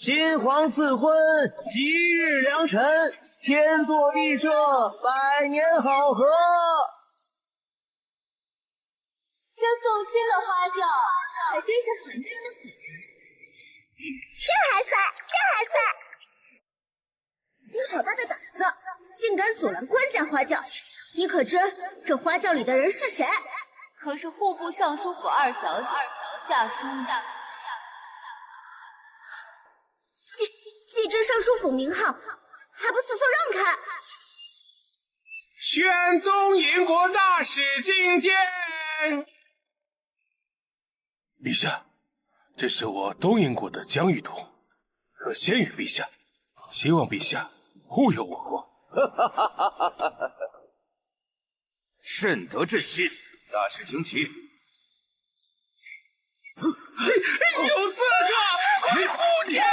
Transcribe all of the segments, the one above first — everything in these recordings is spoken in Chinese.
新皇赐婚，吉日良辰，天作地设，百年好合。这送亲的花轿还真是很精彩。这还算！你好大的胆子，竟敢阻拦官家花轿！你可知这花轿里的人是谁？可是户部尚书府二小姐夏淑。既知尚书府名号，还不速速让开！宣东瀛国大使觐见。陛下，这是我东瀛国的疆域图，特献于陛下，希望陛下护佑我国。甚得朕心，大使请起。有刺客，快护驾！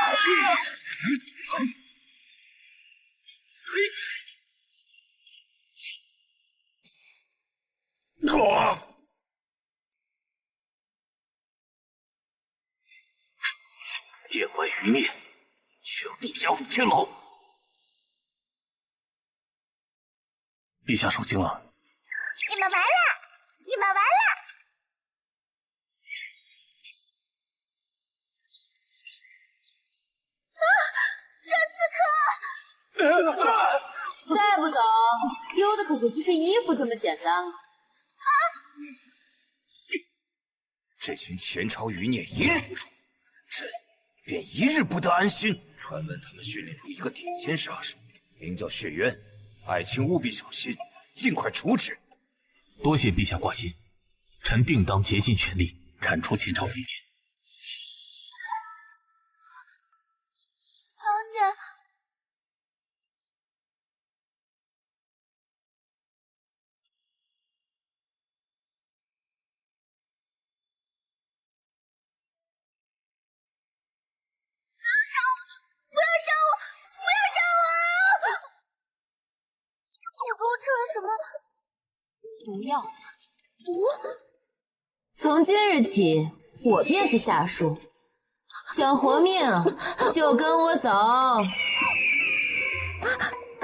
电官余孽，全部押入天牢。陛下受惊了。你们完了！再不走，丢的可就不是衣服这么简单了。这群前朝余孽一日不出，朕便一日不得安心。传闻他们训练出一个顶尖杀手，名叫血渊，爱卿务必小心，尽快处置。多谢陛下挂心，臣定当竭尽全力铲除前朝余孽。堂姐，不要杀我！我给我吃了什么毒药。从今日起，我便是夏淑。想活命就跟我走。我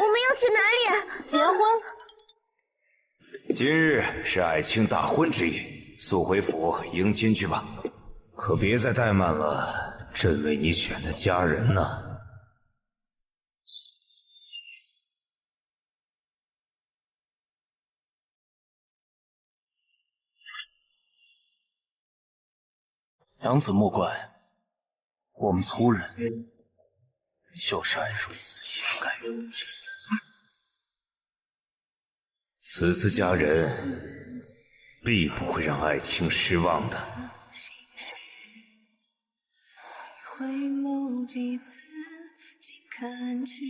们要去哪里？结婚。今日是爱卿大婚之夜，速回府迎亲去吧。可别再怠慢了朕为你选的佳人呢。娘子莫怪，我们粗人就是爱如此性感的。此次佳人必不会让爱卿失望的。回眸几次，尽看去。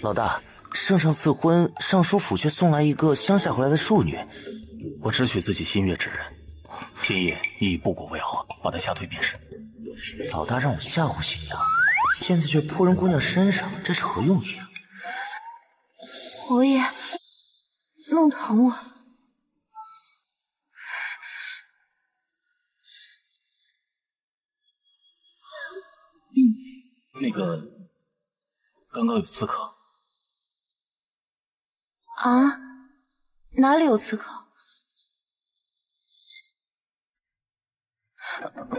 老大，圣上赐婚，尚书府却送来一个乡下回来的庶女。我只许自己心悦之人，天爷你以不果为号，把她吓退便是。老大让我吓唬新娘，现在却扑人姑娘身上，这是何用意啊？侯爷，弄疼我。那个，刚刚有刺客。啊？哪里有刺客？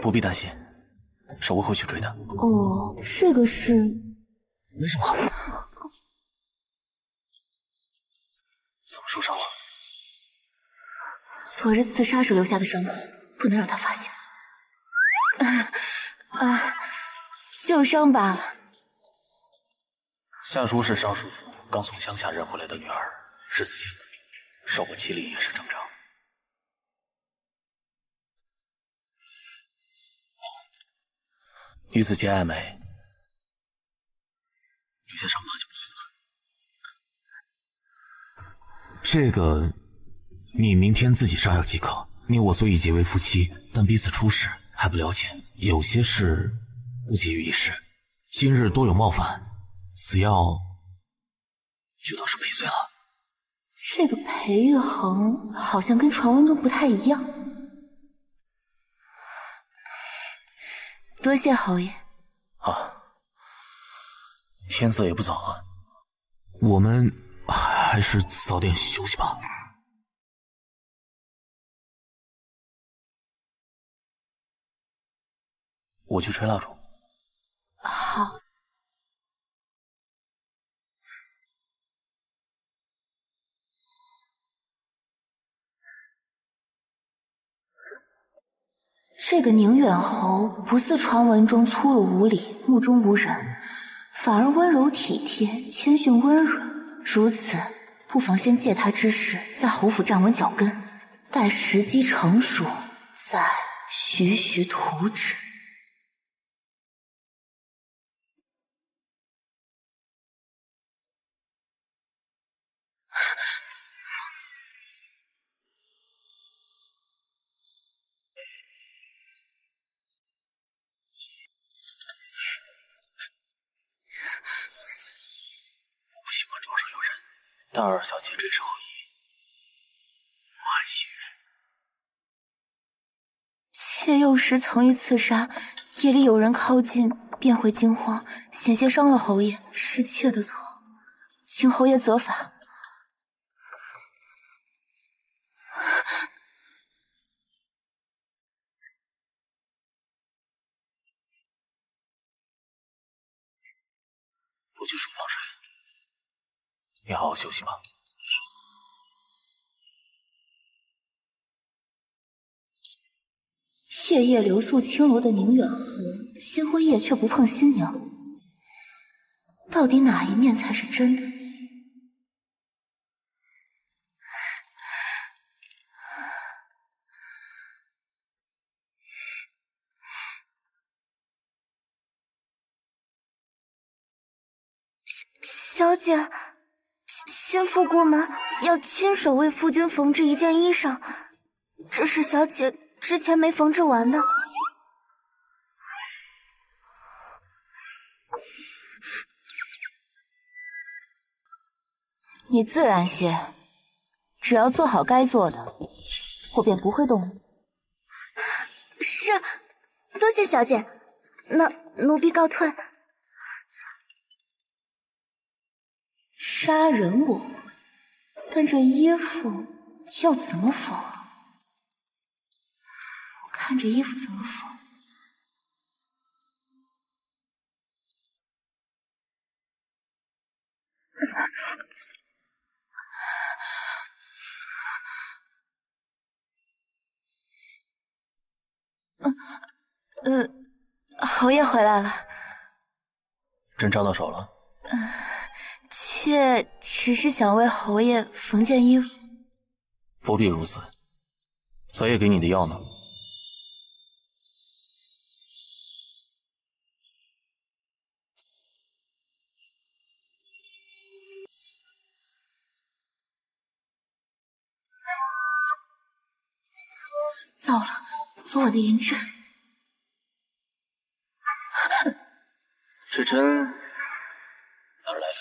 不必担心，守卫会去追的。哦，这个是……没什么。怎么受伤了？昨日刺杀时留下的伤口，不能让他发现。旧伤罢了。夏淑是尚书府刚从乡下认回来的女儿，日子艰苦，受过欺凌也是正常。女子间爱美，留下伤疤就不好了。这个你明天自己上药即可。你我虽已结为夫妻，但彼此初识还不了解，有些事不急于一时。今日多有冒犯，此药就当是赔罪了。这个裴玉衡好像跟传闻中不太一样。多谢侯爷。啊，天色也不早了，我们还是早点休息吧。我去吹蜡烛。好。这个宁远侯不似传闻中粗鲁无礼、目中无人，反而温柔体贴、谦逊温润。如此，不妨先借他之势，在侯府站稳脚跟，待时机成熟，再徐徐图之。床上有人，大二小姐这时候已满心妾幼时曾遇刺杀，夜里有人靠近，便会惊慌，险些伤了侯爷，是妾的错，请侯爷责罚。不去书房睡，你好好休息吧。夜夜留宿青楼的宁远侯，新婚夜却不碰新娘，到底哪一面才是真的？小姐，新妇过门，要亲手为夫君缝制一件衣裳，这是小姐之前没缝制完的。你自然些，只要做好该做的，我便不会动你。是，多谢小姐，那奴婢告退。杀人我会，但这衣服要怎么缝？我看这衣服怎么缝。侯爷回来了。针扎到手了？妾只是想为侯爷缝件衣服。不必如此。昨夜给你的药呢？糟了，昨晚的银针。这针哪儿来的？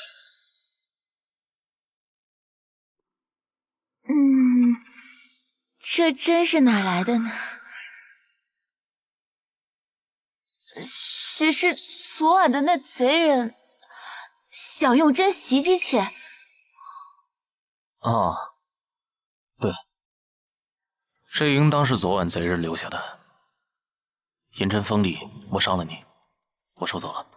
这针是哪来的呢？许是昨晚的那贼人想用针袭击妾。啊，对，这应当是昨晚贼人留下的。银针锋利，摸伤了你，我收走了。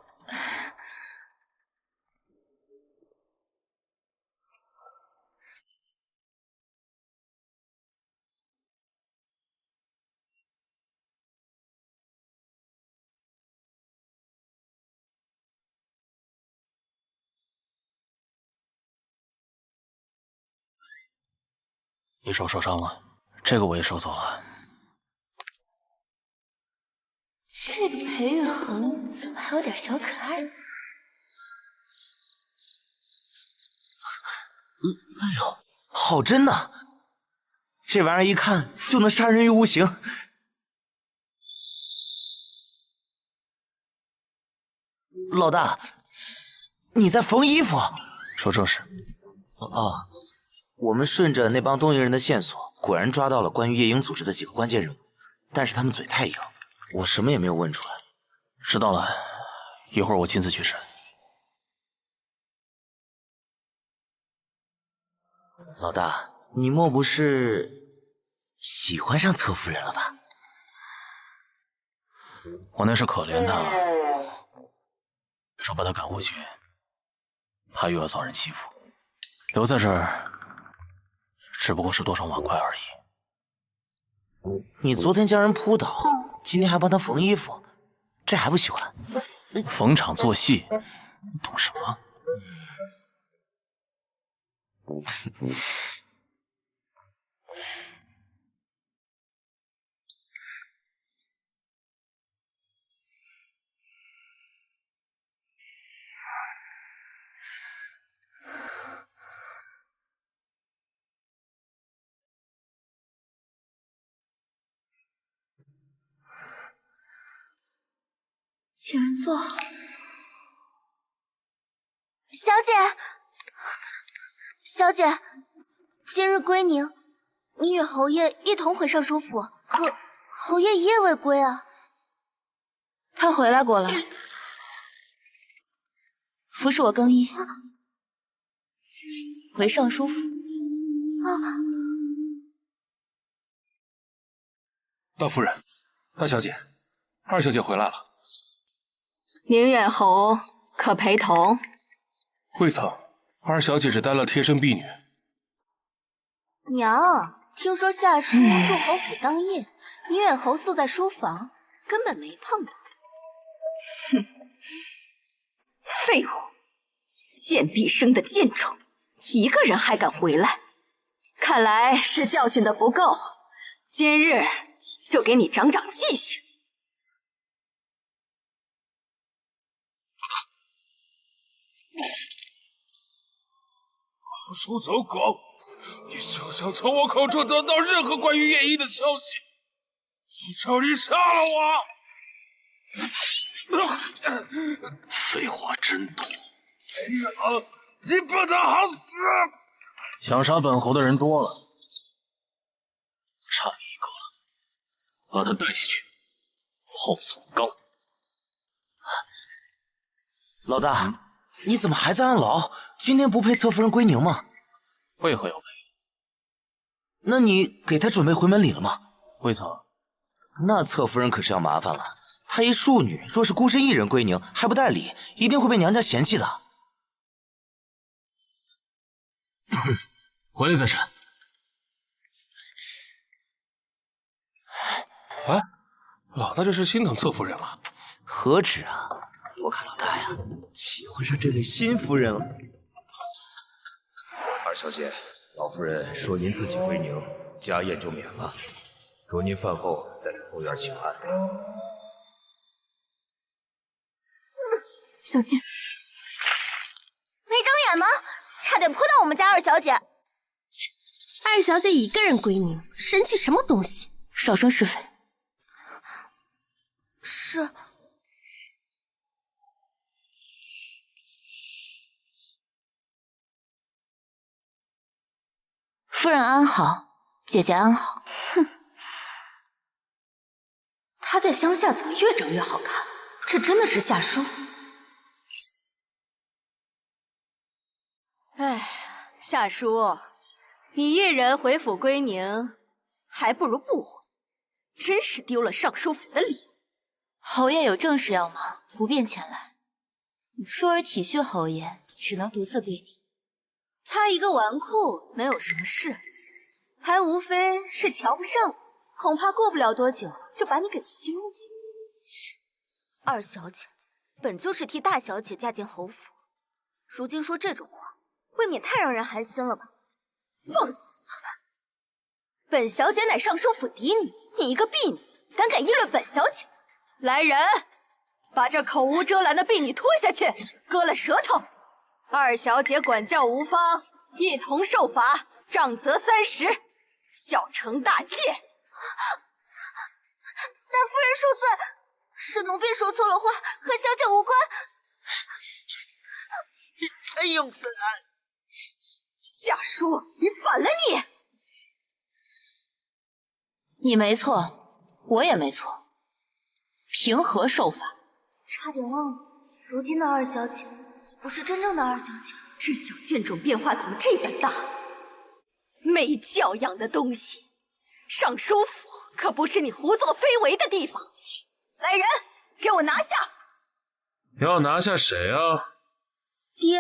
你手受伤了，这个我也收走了。这个裴玉衡怎么还有点小可爱？哎呦，好针呐！这玩意儿一看就能杀人于无形。老大，你在缝衣服？说正事。哦，我们顺着那帮东瀛人的线索，果然抓到了关于夜鹰组织的几个关键人物，但是他们嘴太硬，我什么也没有问出来。知道了，一会儿我亲自去审。老大，你莫不是喜欢上侧夫人了吧？我那是可怜她，说把她赶回去，怕又要遭人欺负。留在这儿，只不过是多双碗筷而已。你昨天将人扑倒，今天还帮他缝衣服，这还不喜欢？逢场作戏，你懂什么？请人坐好。小姐，小姐，今日归宁，你与侯爷一同回尚书府，可侯爷一夜未归啊。他回来过了，服侍我更衣，回尚书府。大夫人，大小姐，二小姐回来了。宁远侯可陪同？未曾，二小姐只担了贴身婢女。娘，听说夏叔入侯府当印，宁远侯宿在书房，根本没碰到。哼，废物，贱婢生的贱种，一个人还敢回来？看来是教训的不够，今日就给你长长记性。出走狗！你休想从我口中得到任何关于夜莺的消息！一朝你杀了我！废话真多！你不能好死！想杀本侯的人多了，差你一个了。把他带下去，后锁缸。老大，你怎么还在按牢？今天不配侧夫人归宁吗？为何要陪？那你给她准备回门礼了吗？未曾。那侧夫人可是要麻烦了。她一庶女，若是孤身一人归宁，还不带礼，一定会被娘家嫌弃的。回来再审。啊，老大这是心疼侧夫人了？何止啊！我看老大呀，喜欢上这位新夫人了。二小姐，老夫人说您自己归宁，家宴就免了，容您饭后再去后院请安。小心！没睁眼吗？差点扑到我们家二小姐。二小姐一个人归宁，生气什么东西？少生是非。是。夫人安好，姐姐安好。哼，她在乡下怎么越长越好看？这真的是夏叔？哎，夏叔，你一人回府归宁，还不如不回，真是丢了尚书府的礼。侯爷有正事要忙，不便前来。淑儿体恤侯爷，只能独自归宁。他一个纨绔能有什么事？还无非是瞧不上你，恐怕过不了多久就把你给休了。二小姐本就是替大小姐嫁进侯府，如今说这种话，未免太让人寒心了吧？放肆！本小姐乃尚书府嫡女，你一个婢女，胆敢议论本小姐？来人，把这口无遮拦的婢女拖下去，割了舌头。二小姐管教无方，一同受罚，杖责30。小惩大戒。大夫人恕罪，是奴婢说错了话，和小姐无关。哎呦！夏叔，你反了你！你没错，我也没错，凭何受罚？差点忘了，如今的二小姐不是真正的二小姐。这小贱种变化怎么这般大？没教养的东西！尚书府可不是你胡作非为的地方。来人，给我拿下！要拿下谁啊？爹，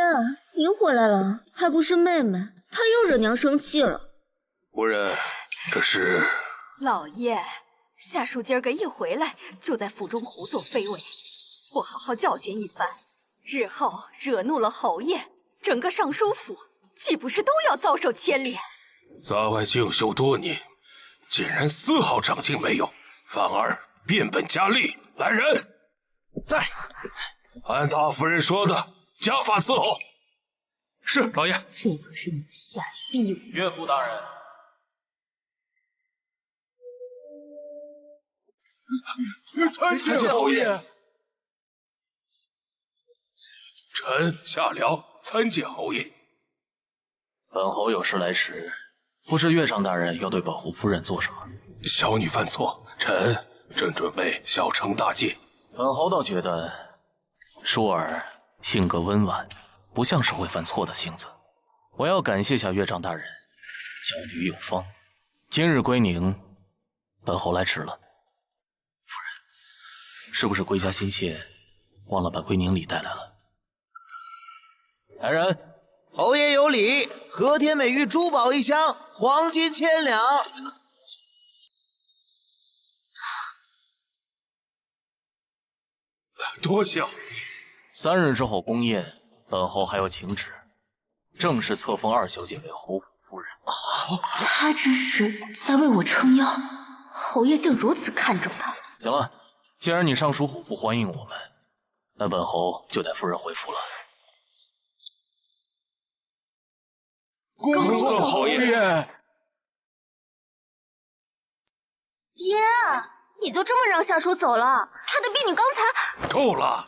您回来了，还不是妹妹，她又惹娘生气了。夫人，这是……老爷，夏叔今儿个一回来就在府中胡作非为，不好好教训一番，日后惹怒了侯爷，整个尚书府岂不是都要遭受牵连？在外静修多年，竟然丝毫长进没有，反而变本加厉。来人，在，按大夫人说的，家法伺候。是，老爷。这可是你们夏家逼我。岳父大人。参见侯爷。臣夏辽参见侯爷。本侯有事来迟，不知岳丈大人要对本侯夫人做什么？小女犯错，臣正准备小惩大戒。本侯倒觉得舒儿性格温婉，不像是会犯错的性子。我要感谢下岳丈大人，教女有方。今日归宁，本侯来迟了。夫人，是不是归家心切，忘了把归宁礼带来了？来人！侯爷有礼，和田美玉珠宝1箱，黄金1000两。多谢。3日之后宫宴，本侯还有请旨，正式册封2小姐为侯府夫人。他这是在为我撑腰，侯爷竟如此看重他。行了，既然你尚书府不欢迎我们，那本侯就带夫人回府了。恭贺侯爷！爹，你都这么让夏叔走了，他的婢女刚才……够了！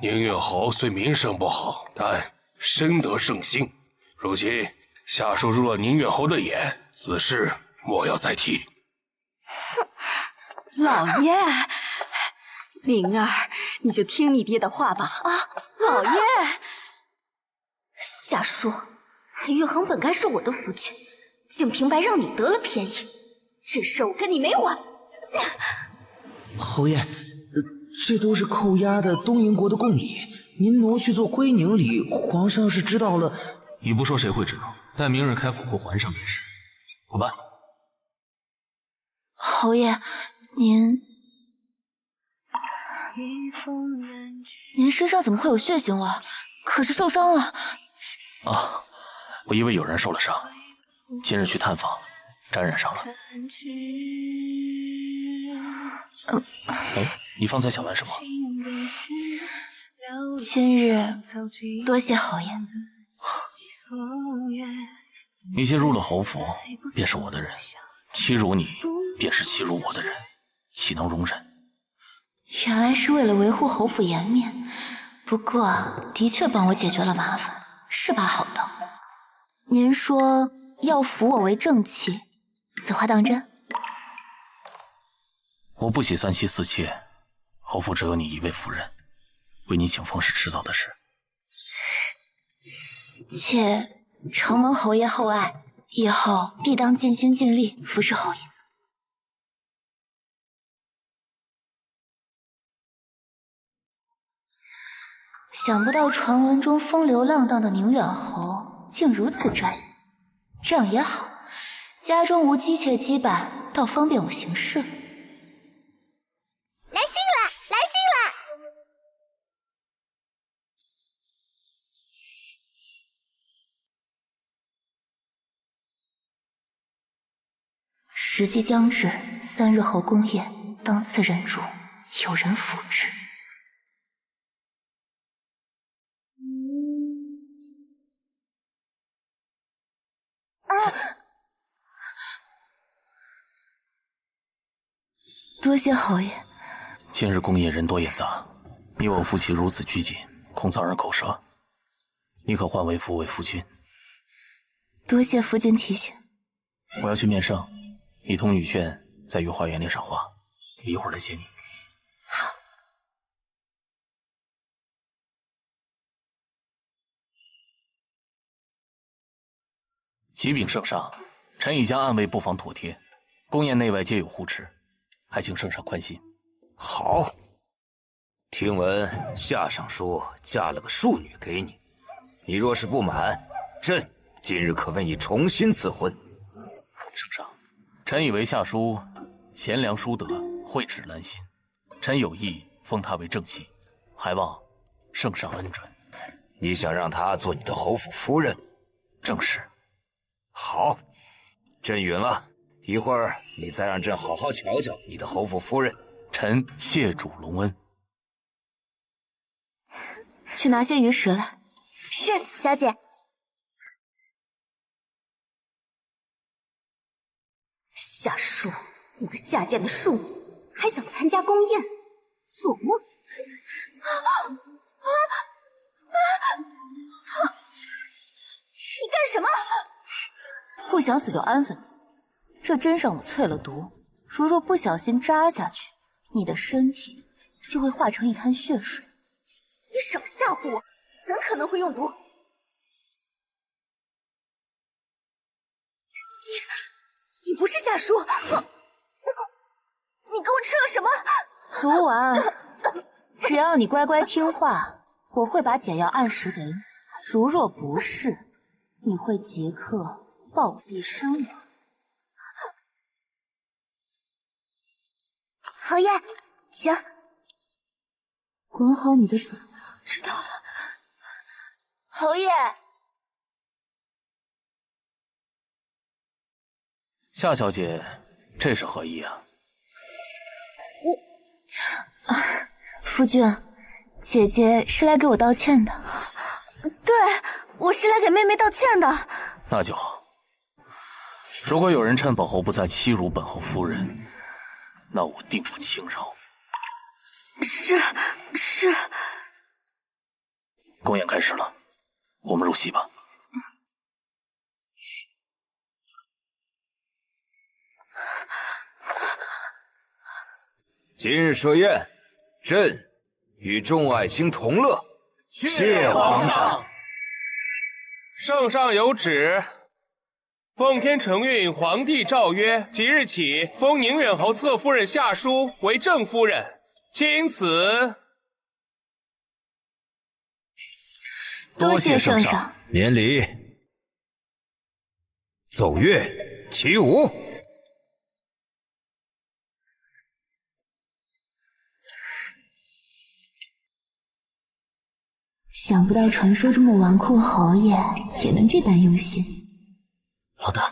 宁远侯虽名声不好，但深得圣心。如今夏叔入了宁远侯的眼，此事莫要再提。老爷，灵儿，你就听你爹的话吧。啊，老爷，夏叔，林月恒本该是我的夫君，竟平白让你得了便宜，这事我跟你没完。侯爷，这都是扣押的东瀛国的贡礼，您挪去做归宁礼，皇上要是知道了……你不说谁会知道？待明日开府库还上便是。滚吧。侯爷，您身上怎么会有血腥味？可是受伤了？啊，我以为有人受了伤，今日去探访，沾染上了。哎，你方才想问什么？今日多谢侯爷。你既入了侯府，便是我的人，欺辱你，便是欺辱我的人，岂能容忍？原来是为了维护侯府颜面，不过的确帮我解决了麻烦，是把好刀。您说要扶我为正妻，此话当真？我不喜3妻4妾，侯府只有你一位夫人，为你请封是迟早的事。妾承蒙侯爷厚爱，以后必当尽心尽力服侍侯爷。想不到传闻中风流浪荡的宁远侯竟如此专一，这样也好，家中无姬妾羁绊，倒方便我行事。来信了，来信了！时机将至，3日后宫宴，当次人主，有人辅之。多谢侯爷。今日宫宴人多眼杂，你我夫妻如此拘谨，恐遭人口舌。你可换为父为夫君。多谢夫君提醒。我要去面圣，你同女眷在御花园里赏花，一会儿来接你。好。启禀圣上，臣已将暗卫布防妥帖，宫宴内外皆有护持，还请圣上宽心。好。听闻夏尚书嫁了个庶女给你，你若是不满，朕今日可为你重新赐婚。圣上，臣以为夏叔贤良淑德，蕙质兰心，臣有意封她为正妻，还望圣上恩准。你想让她做你的侯府夫人？正是。好，朕允了。一会儿你再让朕好好瞧瞧你的侯府夫人。臣谢主隆恩。去拿些鱼食来。是，小姐。夏叔，你个下贱的庶女，还想参加宫宴？做梦！你干什么？不想死就安分。这针上我淬了毒，如若不小心扎下去，你的身体就会化成一滩血水。你少吓唬我，怎可能会用毒？你不是夏叔，你给我吃了什么？毒丸。只要你乖乖听话，我会把解药按时给你。如若不是，你会即刻暴毙身亡。侯爷，请。管好你的嘴。知道了。侯爷。夏小姐，这是何意啊？夫君，姐姐是来给我道歉的。对，我是来给妹妹道歉的。那就好。如果有人趁本侯不在欺辱本侯夫人，那我定不轻饶。是。宫宴开始了，我们入席吧。今日设宴，朕与众爱卿同乐。谢皇上。圣上有旨，奉天承运皇帝诏曰：即日起封宁远侯侧夫人夏淑为正夫人，钦此。多谢圣上。免礼。奏乐，起舞。想不到传说中的纨绔侯爷也能这般用心。老大，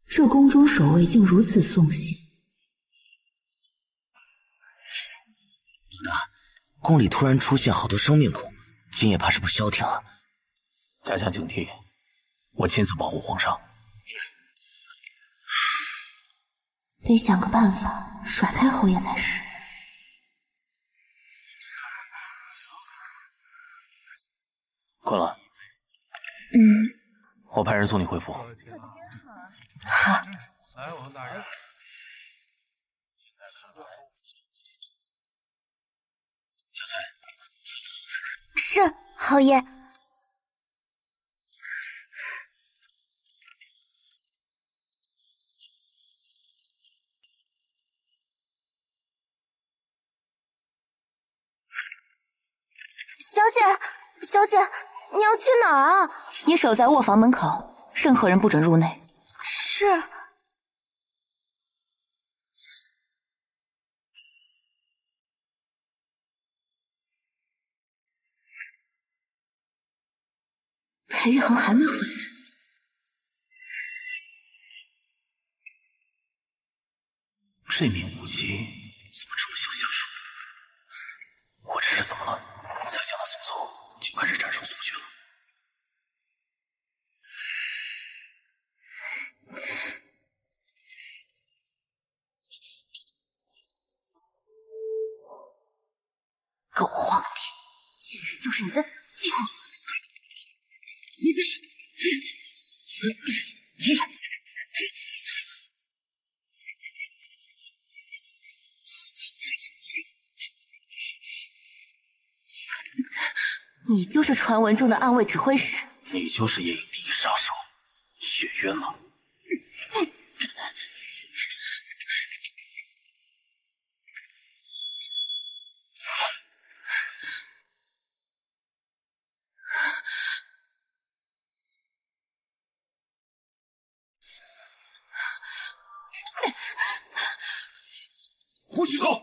这宫中守卫竟如此送信。老大，宫里突然出现好多生命孔，今夜怕是不消停了。加强警惕，我亲自保护皇上。得想个办法甩开侯爷才是。困了？我派人送你回府。好。来，王大人。小翠，伺候好夫人。是，侯爷。小姐，你要去哪儿啊？你守在卧房门口，任何人不准入内。是。裴玉衡还没回来。这名武姬怎么这么像夏淑？我这是怎么了？才将他送走，就开始斩首速决了。是你的死期。你就是传闻中的暗卫指挥使，你就是夜影第一杀手雪渊吗？不许走！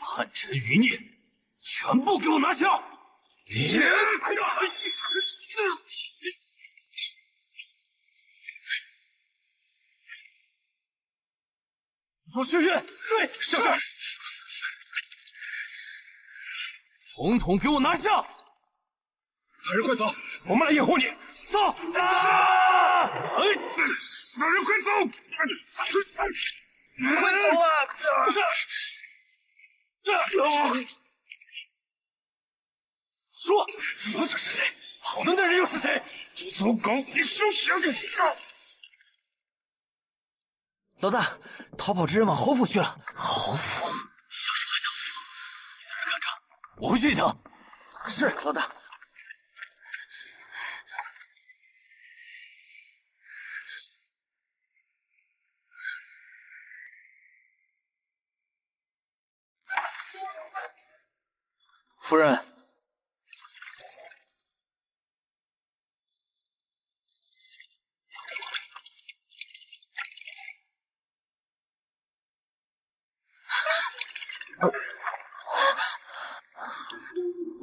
叛臣余孽，全部给我拿下！你！若雪渊，追！是。统统给我拿下！大人快走，我们来掩护你。上！大人快走！快走啊！说，这是谁？跑的那人又是谁？走狗，你休想！老大，逃跑之人往侯府去了。侯府？夏叔还在侯府，你在这看着，我回去一趟。是，老大。夫人。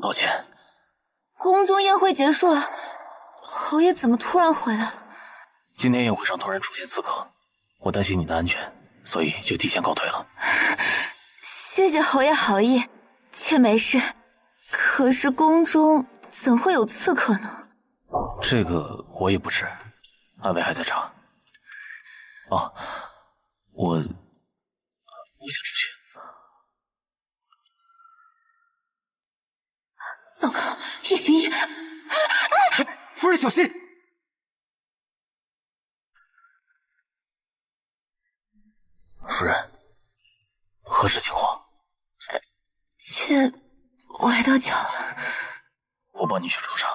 抱歉，宫中宴会结束了，侯爷怎么突然回来了？今天宴会上突然出现刺客，我担心你的安全，所以就提前告退了。谢谢侯爷好意，妾没事。可是宫中怎会有刺客呢？这个我也不知，暗卫还在查。哦，我想出去。糟糕，叶行医！夫人小心！夫人，何事情况？妾崴到脚了。我帮你去除伤。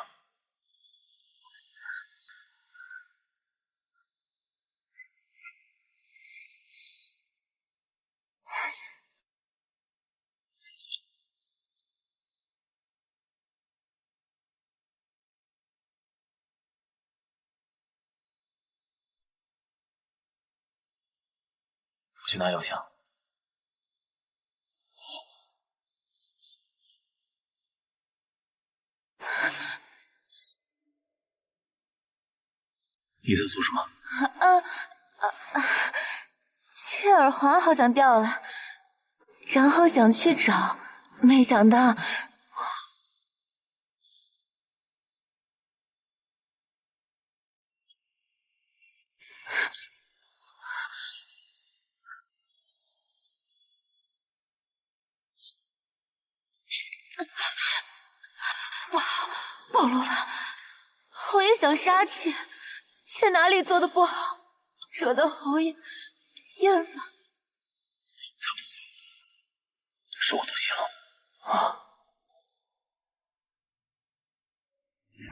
我去拿药箱。你在做什么？妾耳环好像掉了，然后想去找，没想到。不好，暴露了！侯爷想杀妾，妾哪里做的不好，惹得侯爷厌了。是我多心了啊！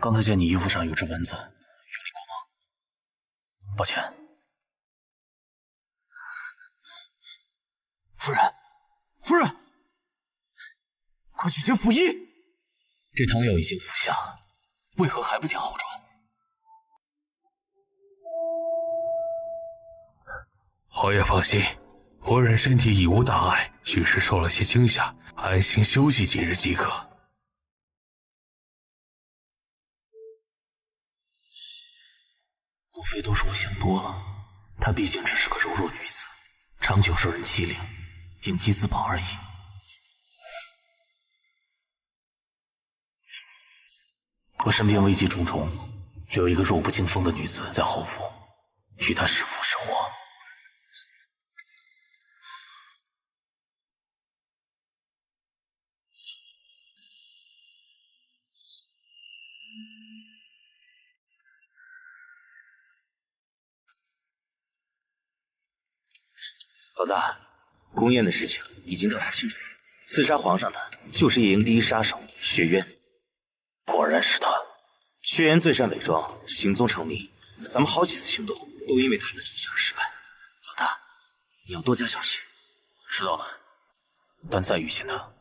刚才见你衣服上有只蚊子，有理过吗？抱歉。夫人，夫人，快去请府医！这汤药已经服下，为何还不见好转？侯爷放心，夫人身体已无大碍，许是受了些惊吓，安心休息几日即可。莫非都是我想多了？她毕竟只是个柔弱女子，长久受人欺凌，应激自保而已。我身边危机重重，有一个弱不禁风的女子在侯府，与她是福是祸。老大，宫宴的事情已经调查清楚了，刺杀皇上的就是夜营第一杀手血渊。果然是他。血渊最善伪装，行踪成谜，咱们好几次行动都因为他的出现而失败。老大，你要多加小心。知道了，但再遇见他，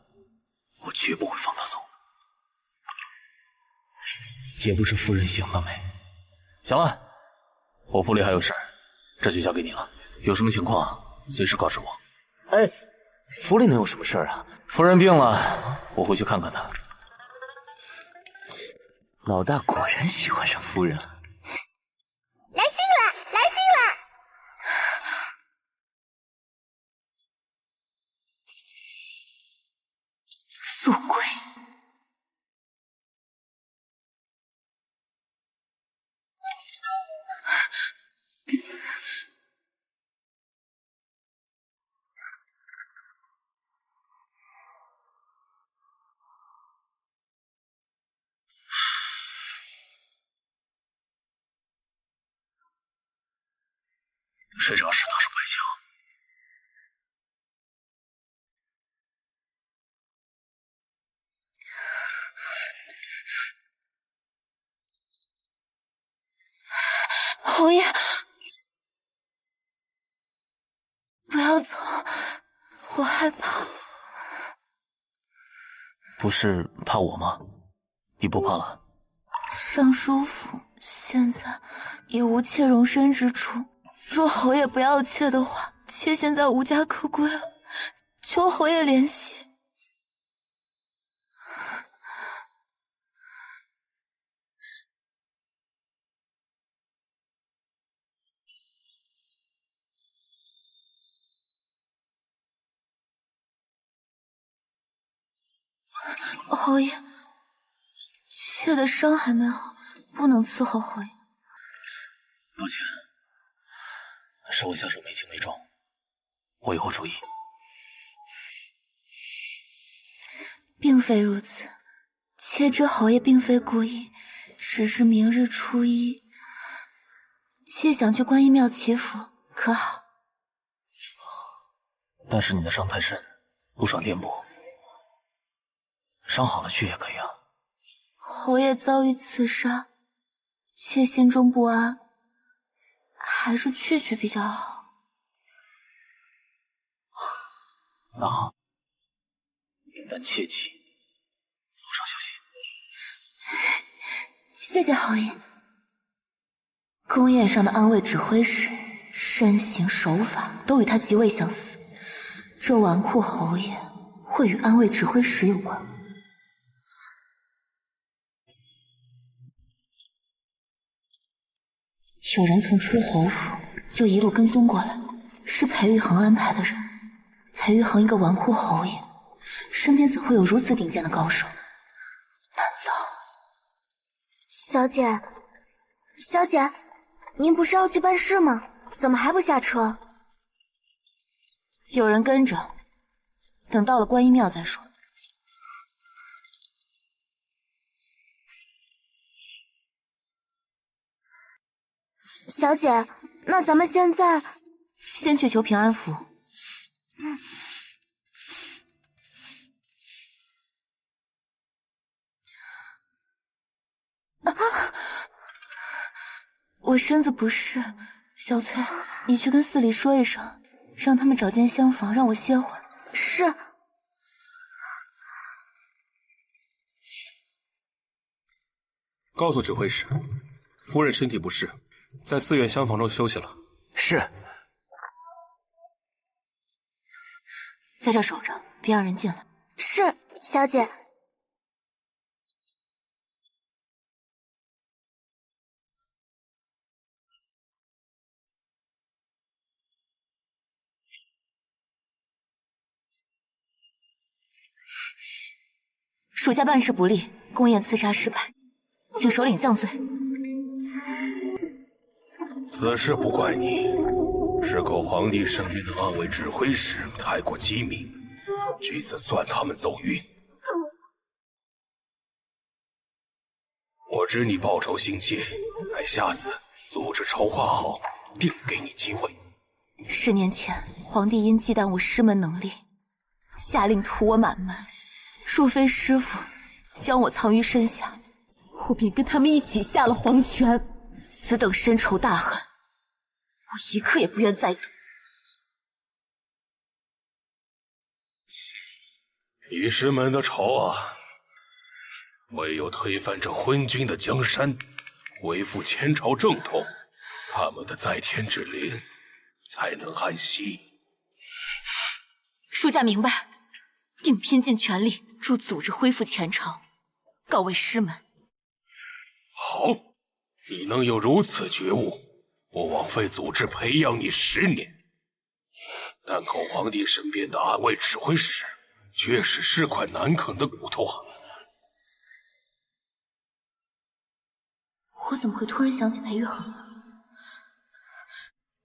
我绝不会放他走。也不知夫人醒了没？行了，我府里还有事，这就交给你了。有什么情况，随时告知我。哎，府里能有什么事儿啊？夫人病了，我回去看看她。老大果然喜欢上夫人了。来信了，来信了！速归。谁知道是他是外强？侯爷，不要走，我害怕。不是怕我吗？你不怕了？尚书府现在已无妾容身之处，若侯爷不要妾的话，妾现在无家可归了，求侯爷怜惜。侯爷，妾的伤还没好，不能伺候侯爷。抱歉，是我下手没轻没重，我以后注意。并非如此，妾知侯爷并非故意，只是明日初一，妾想去观音庙祈福，可好？但是你的伤太深，路上颠簸，伤好了去也可以啊。侯爷遭遇刺杀，妾心中不安，还是去比较好。那好，但切记路上小心。谢谢侯爷。宫宴上的安卫指挥使身形手法都与他极为相似，这纨绔侯爷会与安卫指挥使有关。有人从出侯府就一路跟踪过来，是裴玉衡安排的人。裴玉衡一个纨绔侯爷，身边怎会有如此顶尖的高手？难道……小姐，小姐，您不是要去办事吗？怎么还不下车？有人跟着，等到了观音庙再说。小姐，那咱们现在先去求平安符。我身子不适，小翠，你去跟寺里说一声，让他们找间厢房让我歇会。是。告诉指挥使，夫人身体不适，在寺院厢房中休息了。是。在这守着，别让人进来。是，小姐。属下办事不力，宫宴刺杀失败，请首领降罪。此事不怪你，是狗皇帝身边的暗卫指挥使太过机敏，这次算他们走运。我知你报仇心切，待下次组织筹划好，定给你机会。10年前，皇帝因忌惮我师门能力，下令屠我满门。若非师父将我藏于身下，我便跟他们一起下了黄泉。此等深仇大恨，我一刻也不愿再赌。以师门的仇啊，唯有推翻这昏君的江山，恢复前朝正统，他们的在天之灵才能安息。属下明白，定拼尽全力助组织恢复前朝，告慰师门。好，你能有如此觉悟，我枉费组织培养你10年。但口皇帝身边的暗卫指挥使，却是块难啃的骨头啊！我怎么会突然想起裴玉衡呢？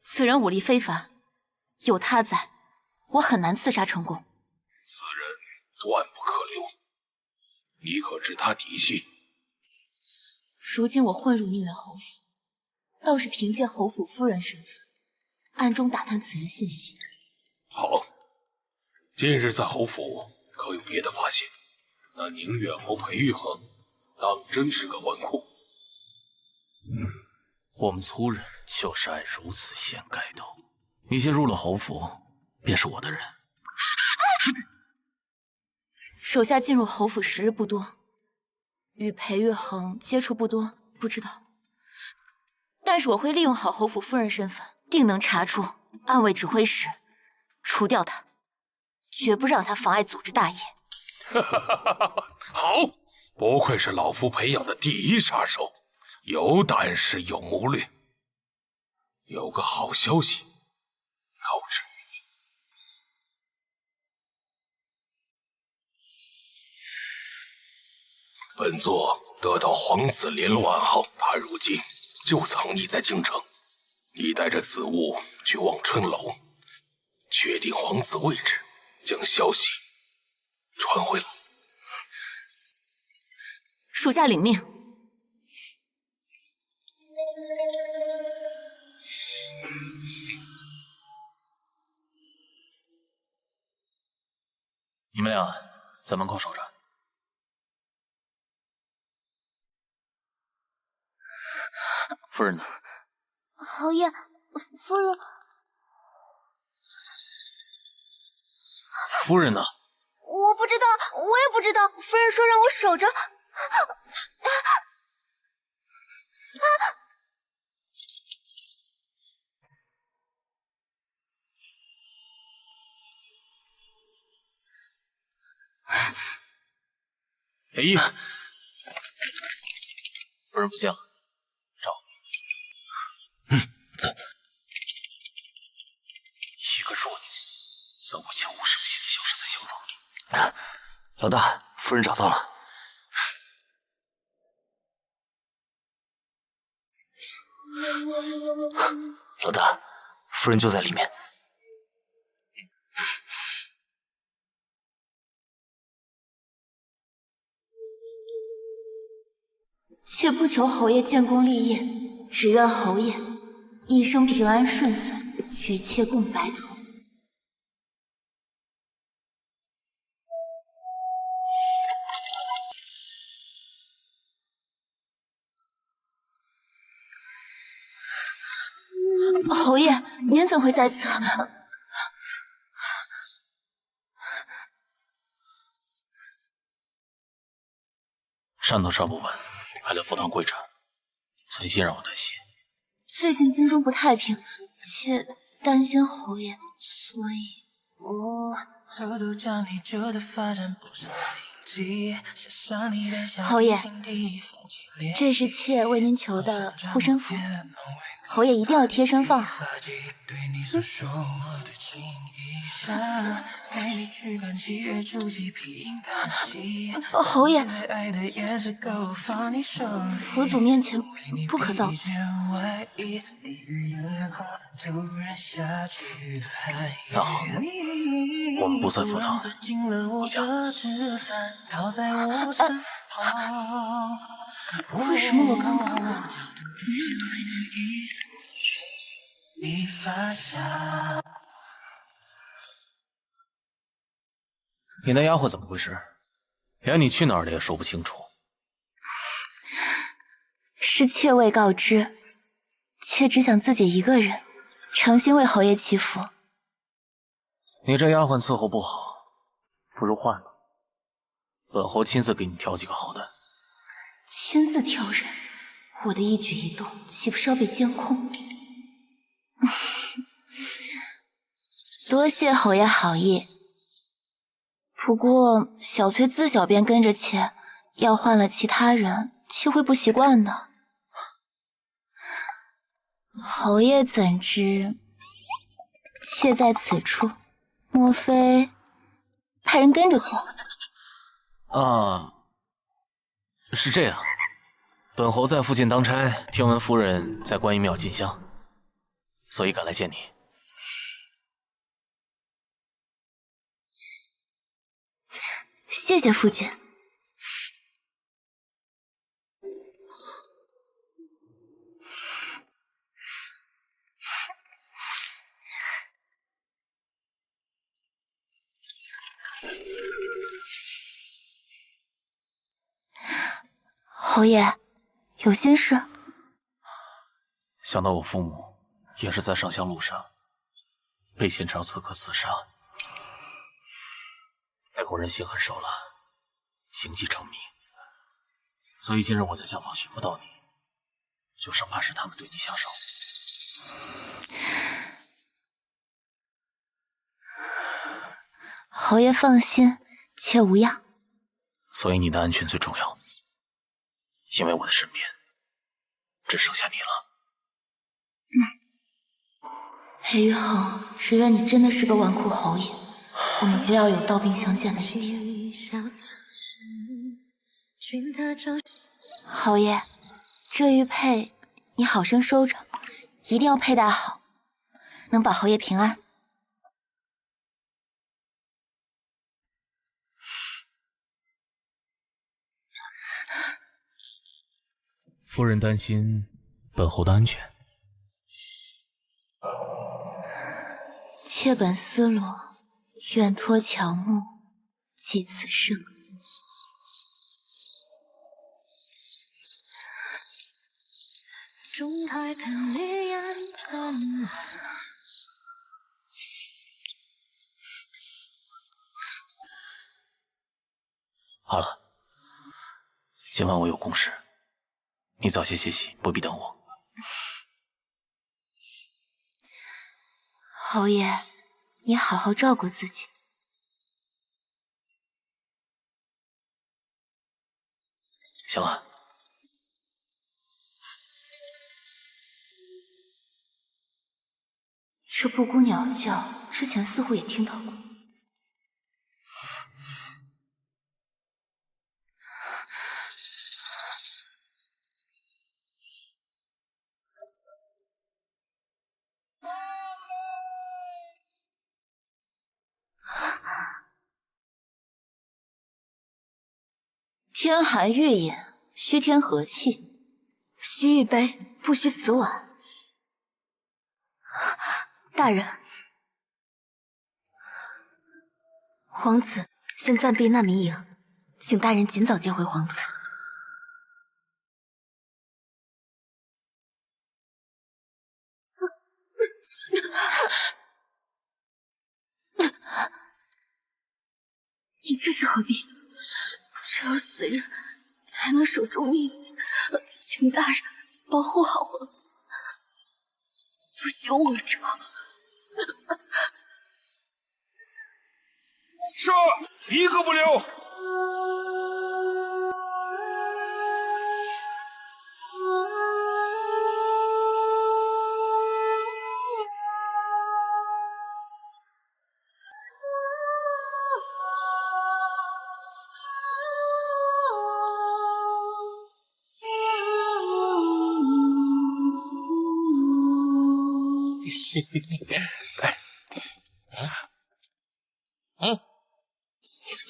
此人武力非凡，有他在，我很难刺杀成功。此人断不可留，你可知他底细？如今我混入宁远侯府，倒是凭借侯府夫人身份，暗中打探此人信息。好，近日在侯府可有别的发现？那宁远侯裴玉衡，当真是个纨绔。我们粗人就是爱如此掀盖头。你先入了侯府，便是我的人。手下进入侯府时日不多，与裴玉衡接触不多，不知道。但是我会利用好侯府夫人身份，定能查出暗卫指挥使，除掉他，绝不让他妨碍组织大业。好，不愧是老夫培养的第一杀手，有胆识有谋略。有个好消息告知于你，本座得到皇子联络暗号，他如今就藏匿在京城。你带着此物去望春楼，确定皇子位置，将消息传回来。属下领命。你们俩在门口守着。夫人呢？侯爷，夫人，夫人呢？我不知道，我也不知道。夫人说让我守着。哎呀，夫人不见了，找。走。一个弱女子，在无情无声息地消失在厢房里。老大，夫人找到了。老大，夫人就在里面。且不求侯爷建功立业，只愿侯爷一生平安顺遂，与妾共白头。侯爷，您怎会在此？山头杀不完，还来赴趟贵产，存心让我担心。最近京中不太平，妾担心侯爷，所以。侯爷，这是妾为您求的护身符，侯爷一定要贴身放好。侯爷，佛祖面前不可造次。那好，我们不在佛堂，回家。为什么我刚刚你那丫鬟怎么回事？连你去哪儿了也说不清楚。是妾未告知，妾只想自己一个人，诚心为侯爷祈福。你这丫鬟伺候不好，不如换了。本侯亲自给你挑几个好的。亲自挑人，我的一举一动岂不是要被监控？多谢侯爷好意。不过小翠自小便跟着妾，要换了其他人，妾会不习惯的。侯爷怎知妾在此处？莫非派人跟着妾？啊，是这样。本侯在附近当差，听闻夫人在观音庙进香，所以赶来见你。谢谢夫君。侯爷，有心事？想到我父母也是在上香路上被前朝刺客刺杀，那伙人心狠手辣，行迹成谜，所以今日我在厢房寻不到你，就生怕是他们对你下手。侯爷放心，妾无恙。所以你的安全最重要，因为我的身边只剩下你了。裴日恒，只愿你真的是个纨绔侯爷，我们不要有刀兵相见的一天。侯爷，这玉佩你好生收着，一定要佩戴好，能保侯爷平安。夫人担心本侯的安全。妾本思罗，愿托乔木，寄此生。好了，今晚我有公事，你早些歇息，不必等我。侯爷，你好好照顾自己。行了。这布谷鸟叫，之前似乎也听到过。天寒欲饮，须添和气。须一杯，不须此碗。大人，皇子现暂避难民营，请大人尽早接回皇子。你这是何必？只有死人才能守住秘密，请大人保护好皇子，不休我朝。杀，一个不留！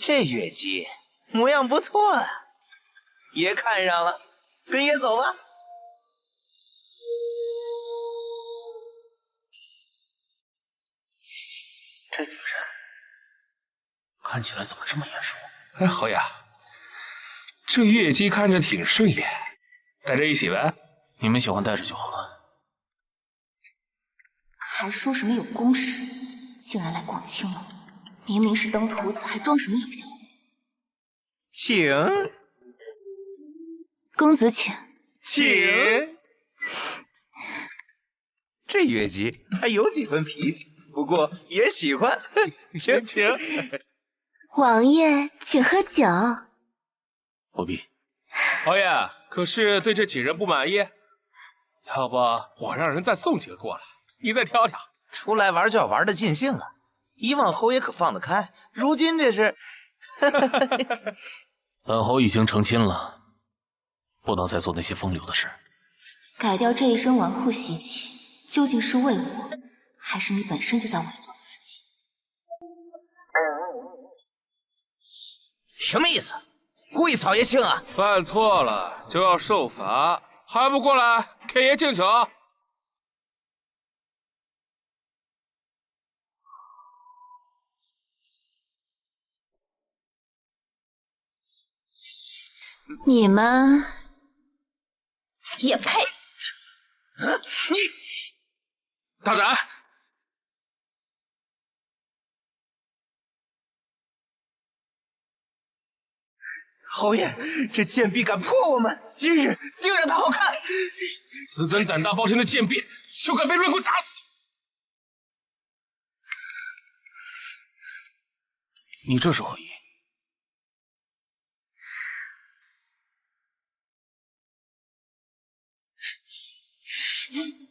这月姬模样不错啊，爷看上了，跟爷走吧。这女人看起来怎么这么眼熟？哎，侯爷，这月姬看着挺顺眼，带着一起呗。你们喜欢带着就好了。还说什么有公事，竟然来逛青楼！明明是登徒子，还装什么柳下惠？请，公子请。请。这月姬还有几分脾气，不过也喜欢。请。王爷，请喝酒。不必。侯爷，可是对这几人不满意？要不我让人再送几个过来，你再挑挑。出来玩就要玩的尽兴了，以往侯爷可放得开，如今这是……本侯已经成亲了，不能再做那些风流的事。改掉这一身纨绔习气，究竟是为我，还是你本身就在伪装自己？什么意思？故意扫爷兴啊？犯错了就要受罚，还不过来给爷敬酒？你们也配？你大胆！侯爷，这贱婢敢破我们，今日定让他好看！此等胆大包天的贱婢，就敢被乱棍打死！你这是何意？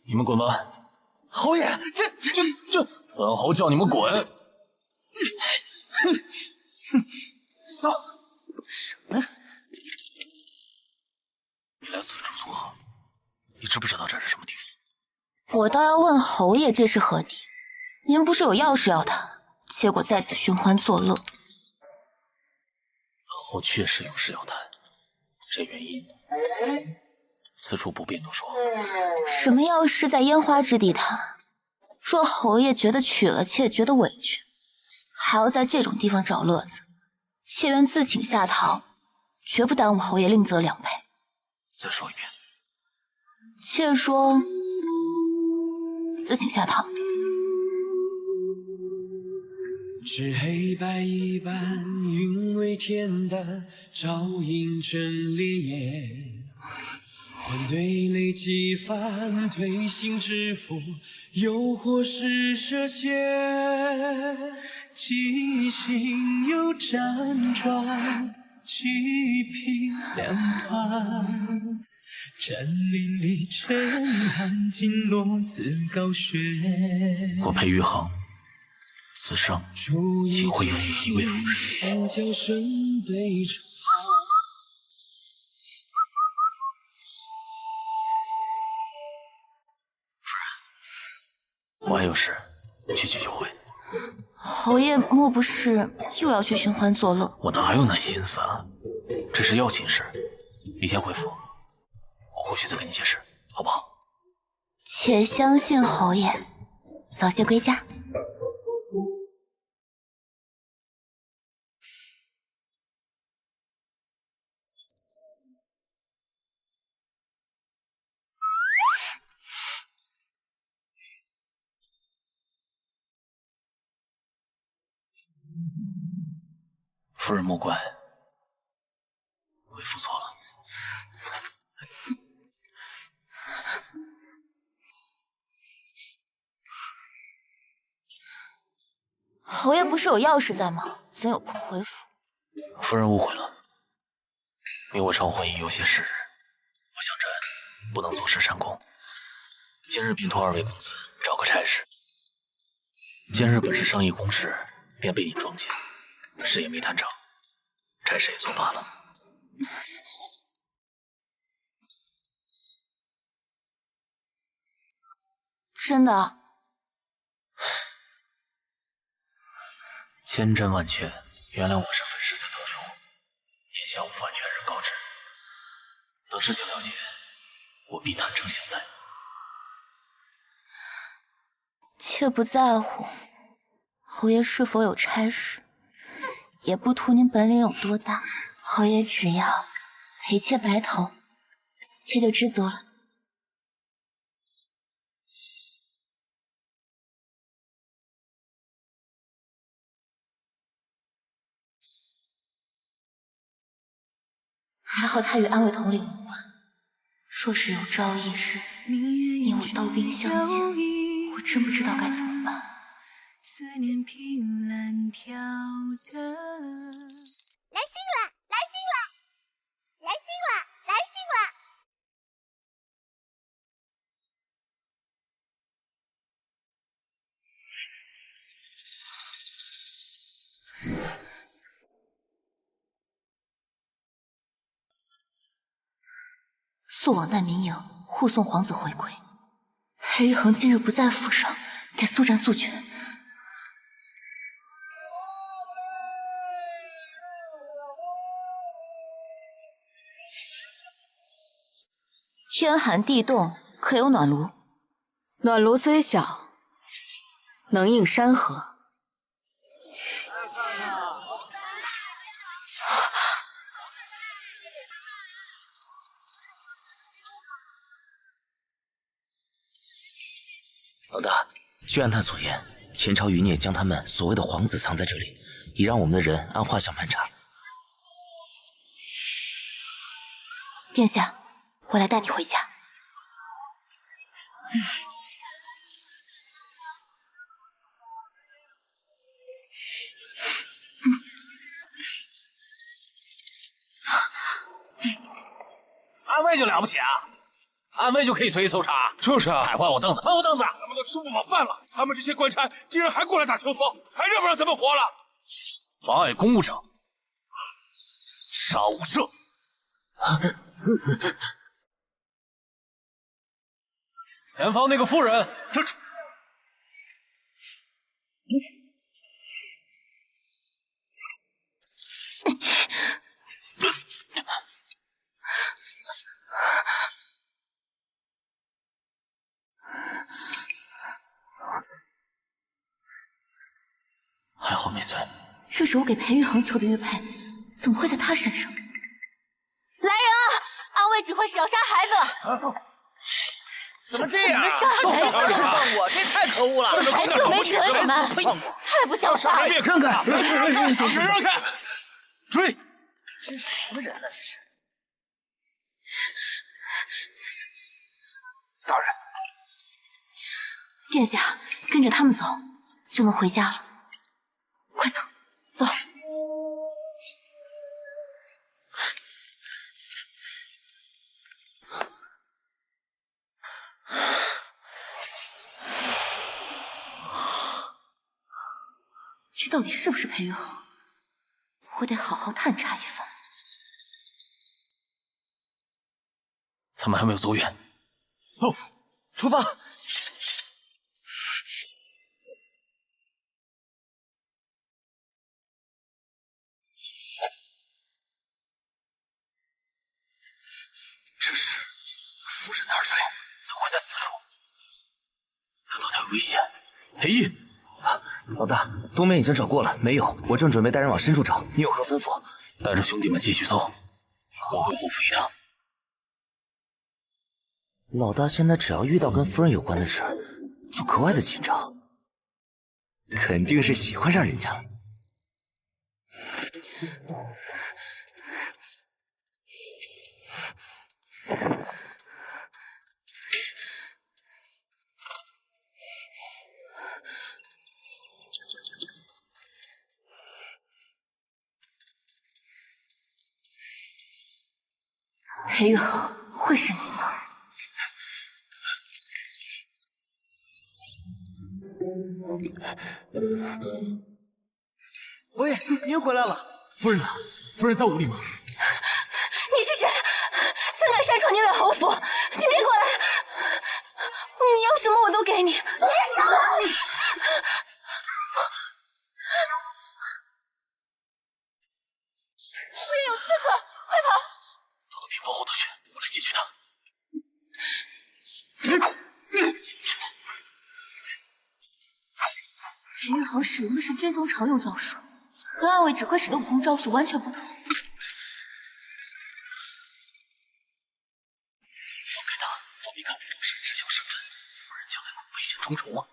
你们滚吧！侯爷，这，本侯叫你们滚！走。什么？你来此处作何？你知不知道这是什么地方？我倒要问侯爷这是何地？您不是有要事要谈，结果在此寻欢作乐。本侯确实有事要谈，这原因此处不便多说。什么要事在烟花之地谈？若侯爷觉得娶了妾觉得委屈，还要在这种地方找乐子，妾愿自请下堂，绝不耽误侯爷另择良配。再说一遍。妾说自请下堂。是黑白一般，云为天淡，照映真烈焰。换对泪几番，推心置腹，又或是涉险。七星又辗转，七品两团。战淋漓震撼，金络自高轩。我裴玉衡，此生仅会有你一位夫人。叫声悲怆。我还有事，去就回。侯爷莫不是又要去寻欢作乐？我哪有那心思啊？这是要紧事，你先回府，我回去再跟你解释，好不好？且相信侯爷，早些归家。夫人莫怪，为夫错了。侯爷不是有要事在吗？怎有空回府？夫人误会了，你我常婚姻有些时日，我想着不能坐吃山空。今日禀托二位公子找个差事，今日本是商议公事，便被你撞见，事也没谈成，差事也作罢了。真的？千真万确，原谅我身份实在特殊，眼下无法全然告知。等事情了解，我必坦诚相待。妾不在乎，侯爷是否有差事，也不图您本领有多大，侯爷只要陪妾白头，妾就知足了。还好他与安魏统领无关，若是有朝一日你我刀兵相见，我真不知道该怎么办。思念凭栏跳的。来信了，来信了，来信了，来信了。速往难民营护送皇子回归。裴玉衡今日不在府上，得速战速决。天寒地冻，可有暖炉？暖炉虽小，能映山河。老大，据暗探所言，前朝余孽将他们所谓的皇子藏在这里，已让我们的人按画像盘查。殿下，我来带你回家。安慰就了不起啊！安慰就可以随意搜查？就是啊！哎，换我凳子，换我凳子！咱们都吃不饱饭了，他们这些官差竟然还过来打秋风，还让不让咱们活了？妨碍公务者，杀无赦！前方那个妇人，站住！还好没碎。这是我给裴玉衡求的玉佩，怎么会在他身上？来人啊！安卫只会使要杀孩子。怎么这样？你们杀孩子！放我，这太可恶了！这孩子又没惹你们，太不像话了！让开！让开！追！这是什么人呢？这是！大人，殿下，跟着他们走，就能回家了。快走，走！这到底是不是裴玉衡？我得好好探查一番。他们还没有走远，走，出发！这是夫人的耳垂，怎么会在此处？难道他有危险？裴毅，老大，东面已经找过了，没有。我正准备带人往深处找，你有何吩咐？带着兄弟们继续搜，我会后府一趟。老大现在只要遇到跟夫人有关的事，就格外的紧张，肯定是喜欢上人家了。裴玉衡，会是你吗？喂，您回来了。夫人呢？夫人在屋里吗？你是谁？怎敢擅闯你韦侯府？你别过来！你要什么我都给你。别杀我！夫人有刺客，快跑！躲到屏风后头去，我来解决他。林云豪使用的是军中常用招数，和暗卫只会使的武功招数完全不同。放开他，我没看出这是知晓身份，夫人将来可危险重重啊！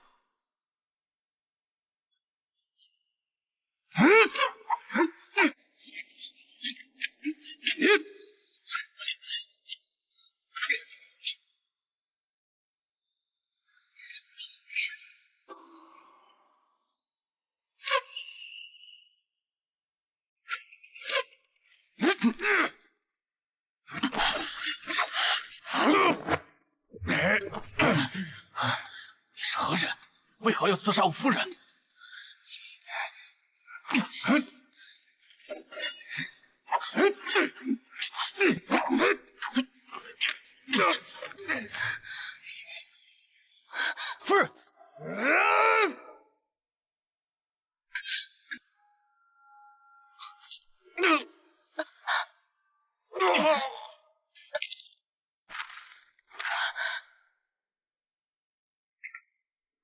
你是何人？为何要刺杀我夫人？夫人，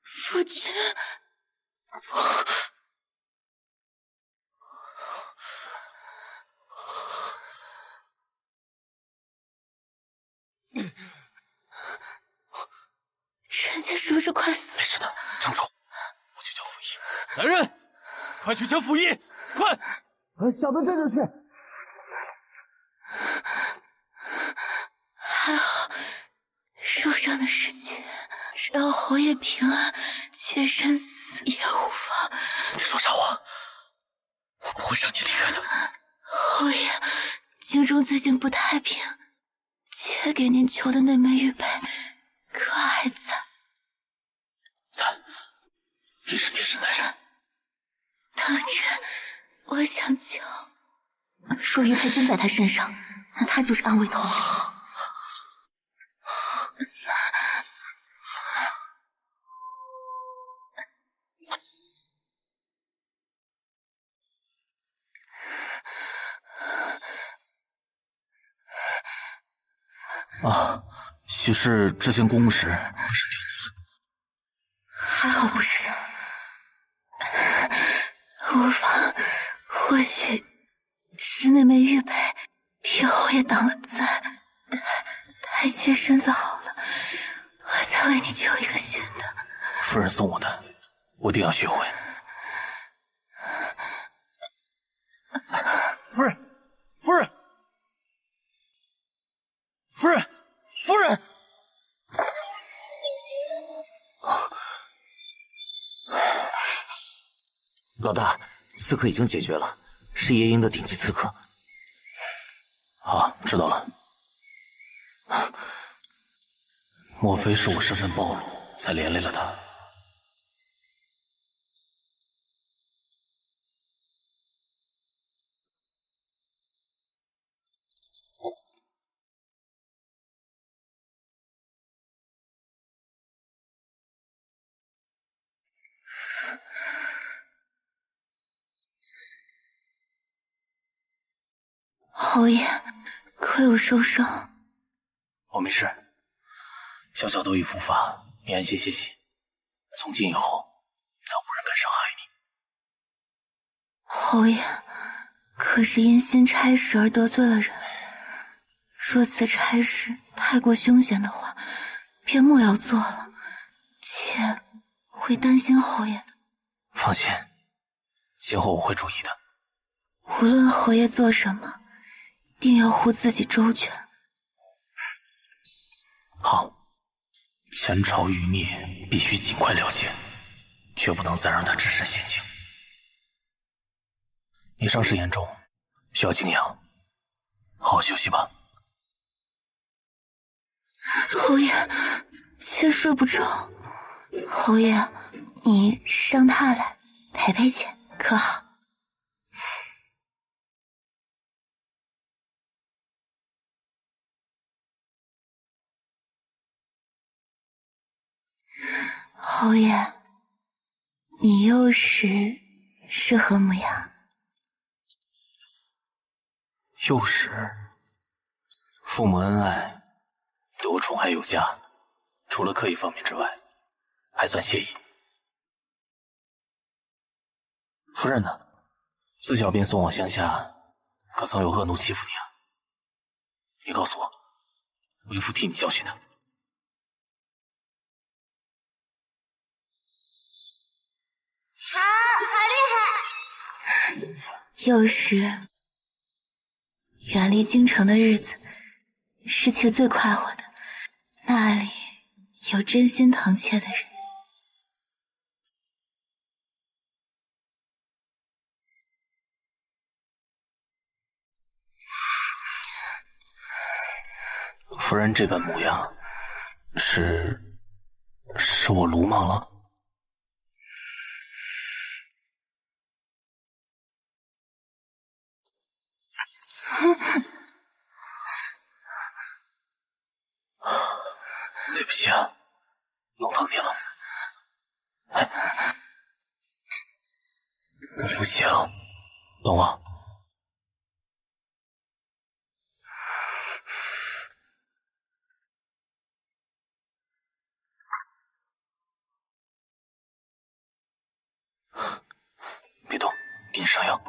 夫君，臣妾是不是快死了？没事的，长主，我去叫府医。来人，快去叫府医，快！小的这就去。还好，受伤的是妾，只要侯爷平安，妾身死也无妨。别说傻话，我不会让你离开的。侯爷，京中最近不太平，妾给您求的那枚玉佩，可还在？在，亦是殿审大人。当真，我想求。若玉佩真在他身上，那他就是暗卫头领。啊，许是之前公务时不慎掉落了。还好不是，无妨。或许是那枚玉佩替侯爷挡了灾，待妾身子好了，我再为你求一个新的。夫人送我的，我定要学会。夫人，夫人，夫人，夫人！老大，刺客已经解决了，是夜莺的顶级刺客。好，知道了。莫非是我身份暴露，才连累了他？侯爷，可有受伤？我没事，小小都已伏法，你安心歇息。从今以后，再无人敢伤害你。侯爷，可是因新差事而得罪了人，若此差事太过凶险的话，便莫要做了，妾会担心侯爷的。放心，今后我会注意的。无论侯爷做什么，定要护自己周全。好，前朝余孽必须尽快了结，绝不能再让他置身险境。你伤势严重，需要静养，好好休息吧。侯爷，妾睡不着。侯爷，你让他来陪陪妾，可好？侯爷，你幼时是何模样？幼时，父母恩爱，对我宠爱有加，除了课业方面之外，还算惬意。夫人呢？自小便送往乡下，可曾有恶怒欺负你啊？你告诉我，为父替你教训他。好厉害！幼时远离京城的日子，是妾最快活的，那里有真心疼妾的人。夫人这般模样，是我鲁莽了？对不起啊，弄疼你了。都流血了，等我。别动，给你上药。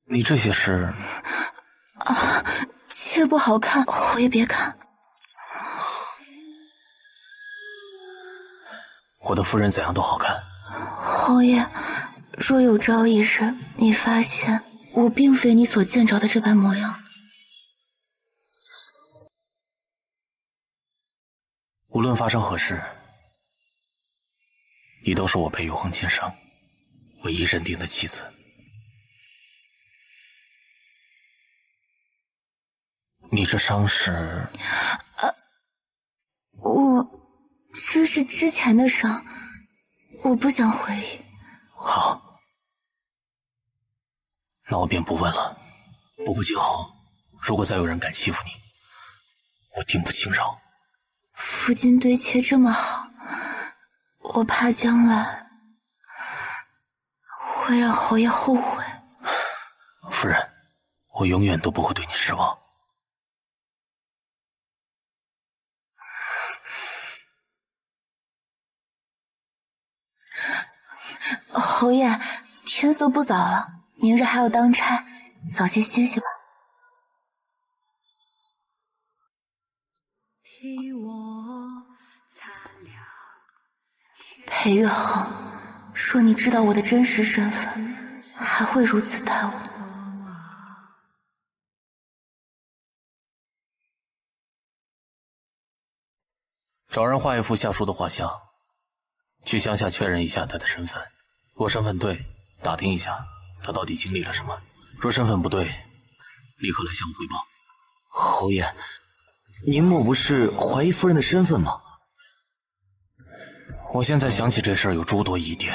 你这些是？妾不好看，侯爷别看。我的夫人怎样都好看。侯爷，若有朝一日你发现我并非你所见着的这般模样，无论发生何事，你都是我陪永恒今生唯一认定的妻子。你这伤是？这是之前的伤，我不想回忆。好，那我便不问了。不过今后，如果再有人敢欺负你，我定不轻饶。夫君对妾这么好，我怕将来会让侯爷后悔。夫人，我永远都不会对你失望。侯爷，天色不早了，明日还要当差，早些歇息吧。裴月恒，若你知道我的真实身份，还会如此待我？找人画一幅夏叔的画像，去乡下确认一下他的身份。若身份对，打听一下他到底经历了什么；若身份不对，立刻来向我汇报。侯爷，您莫不是怀疑夫人的身份吗？我现在想起这事儿有诸多疑点。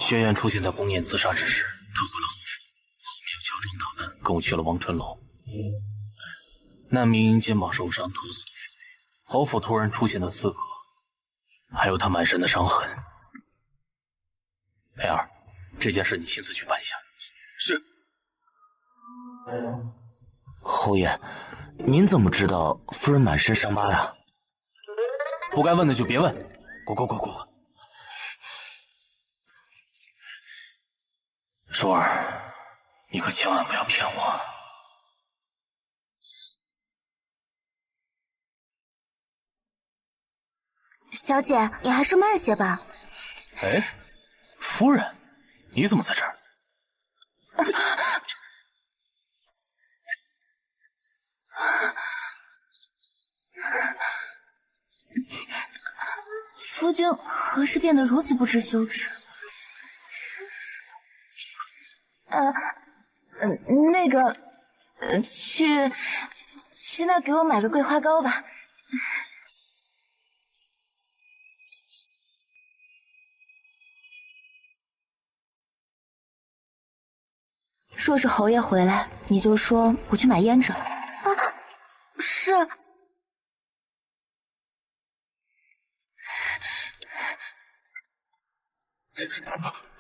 轩辕出现在宫宴自杀之时，他回了侯府，后面又乔装打扮跟我去了王春楼。那名肩膀受伤逃走的妇女，侯府突然出现的刺客，还有他满身的伤痕。佩儿，这件事你亲自去办一下。是。侯爷，您怎么知道夫人满身伤疤呀？不该问的就别问，滚！舒儿，你可千万不要骗我。小姐，你还是慢些吧。哎，夫人，你怎么在这儿？夫君何时变得如此不知羞耻？那个，去那给我买个桂花糕吧。若是侯爷回来，你就说我去买胭脂了。啊，是。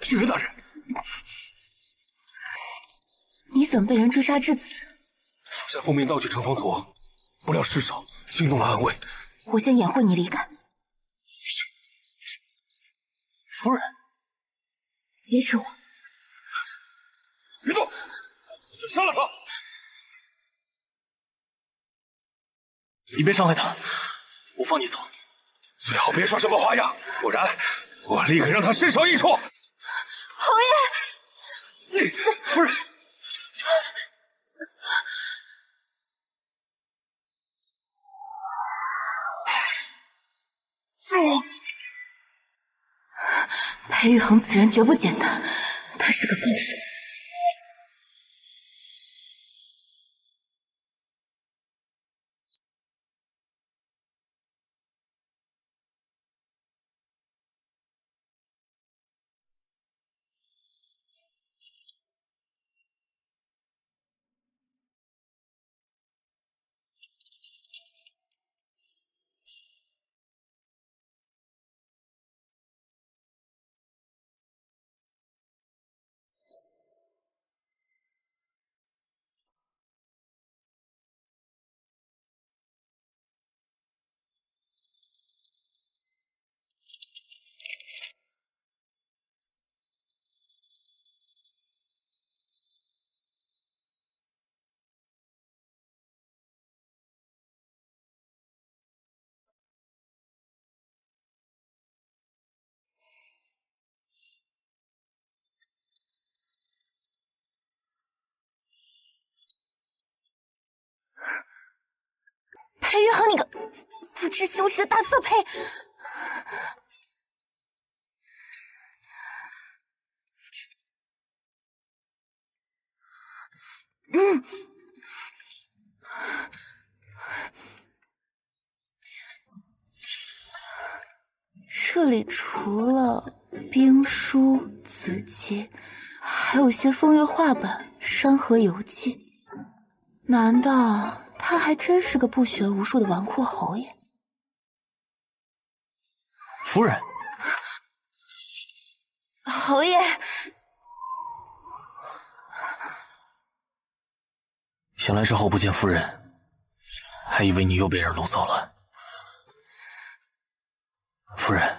轩辕大人，怎么被人追杀至此？属下奉命盗取城隍图，不料失手，惊动了暗卫。我先掩护你离开。夫人，劫持我！别动，就杀了他！你别伤害他，我放你走。最好别耍什么花样，不然我立刻让他身首异处。侯爷，夫人，裴玉衡此人绝不简单，他是个高手。裴玉衡，你个不知羞耻的大色胚！这里除了兵书、子集，还有些风月画本、山河游记。难道他还真是个不学无术的纨绔侯爷？夫人，侯爷，醒来之后不见夫人，还以为你又被人掳走了。夫人，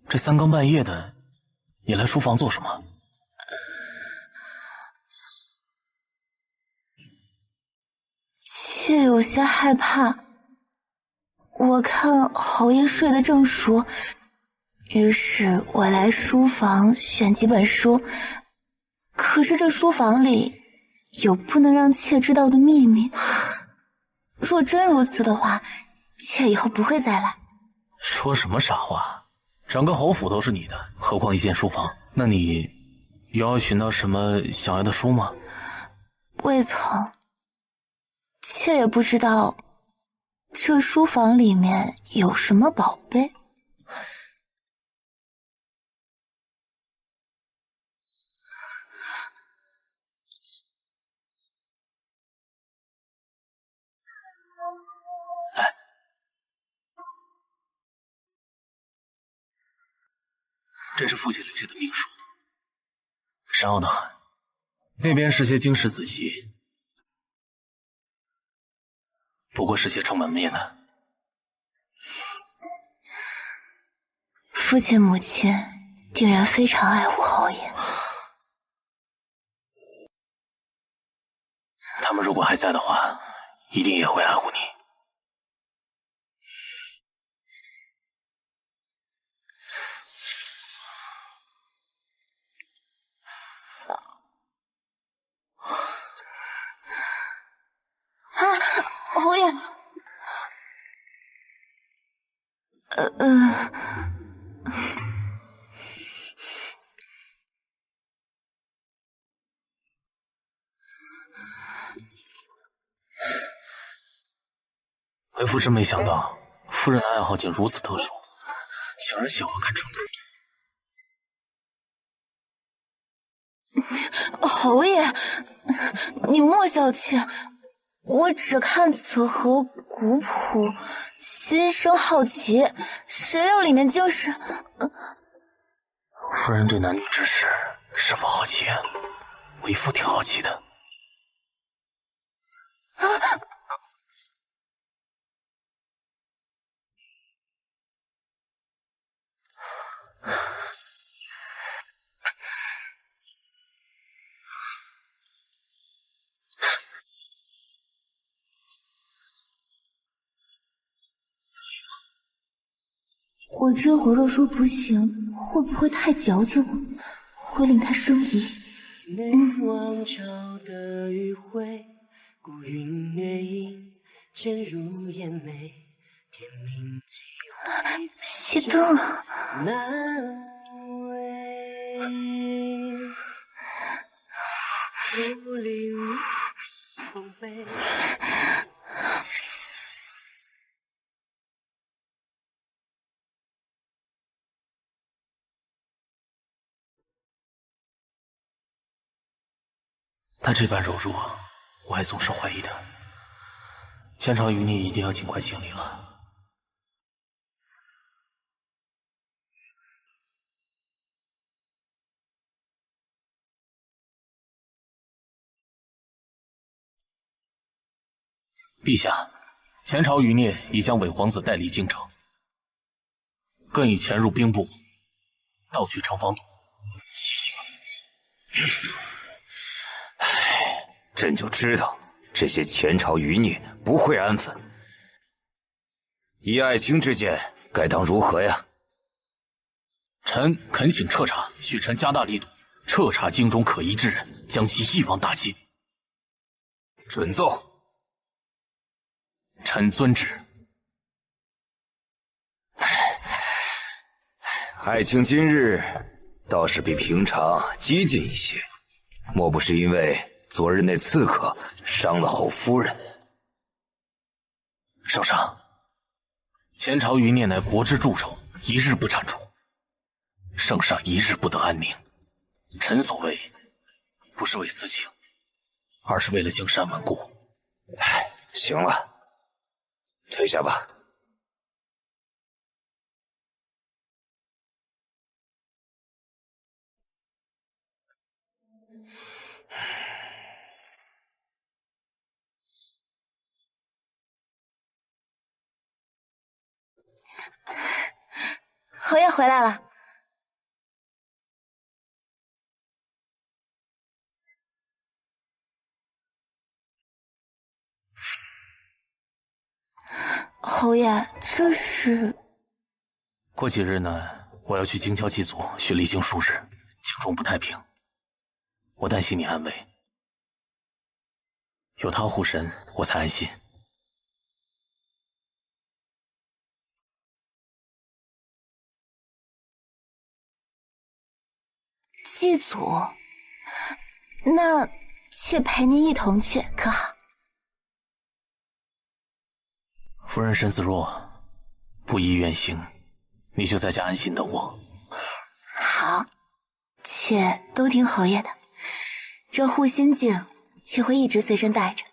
这三更半夜的，你来书房做什么？妾有些害怕。我看侯爷睡得正熟，于是我来书房选几本书。可是这书房里有不能让妾知道的秘密。若真如此的话，妾以后不会再来。说什么傻话！整个侯府都是你的，何况一间书房？那你有要寻到什么想要的书吗？未曾。妾也不知道这书房里面有什么宝贝。来，这是父亲留下的命书，深奥的很。那边是些经史子集，不过是些撑门面的。父亲母亲定然非常爱护侯爷。他们如果还在的话，一定也会爱护你。侯爷，为父真没想到，夫人的爱好竟如此特殊，想人喜欢看春宫。侯爷，你莫小气，我只看此盒古谱，心生好奇，谁料里面竟是……夫人对男女之事是否好奇？为父挺好奇的。我这会儿若说不行，会不会太矫情了？会令他生疑。王朝的余晖，孤云掠影，渐入眼眉，天明几回熄灯了。难为，不令风悲。他这般柔弱，我还总是怀疑他。前朝余孽一定要尽快清理了。陛下，前朝余孽已将伪皇子带离京城，更已潜入兵部，盗取城防图，奇行。朕就知道这些前朝余孽不会安分。以爱卿之见，该当如何呀？臣恳请彻查，许臣加大力度，彻查京中可疑之人，将其一网打尽。准奏。臣遵旨。爱卿今日倒是比平常激进一些，莫不是因为昨日那刺客伤了后夫人？圣上，前朝余孽乃国之蛀虫，一日不铲除，圣上一日不得安宁。臣所为，不是为私情，而是为了江山稳固。行了，退下吧。侯爷回来了。侯爷，这是……过几日呢，我要去京郊祭祖，需离京数日，京中不太平，我担心你安危，有他护神，我才安心。祭祖，那妾陪您一同去，可好？夫人身子弱，不宜远行，你就在家安心等我。好，妾都听侯爷的。这护心镜，妾会一直随身带着。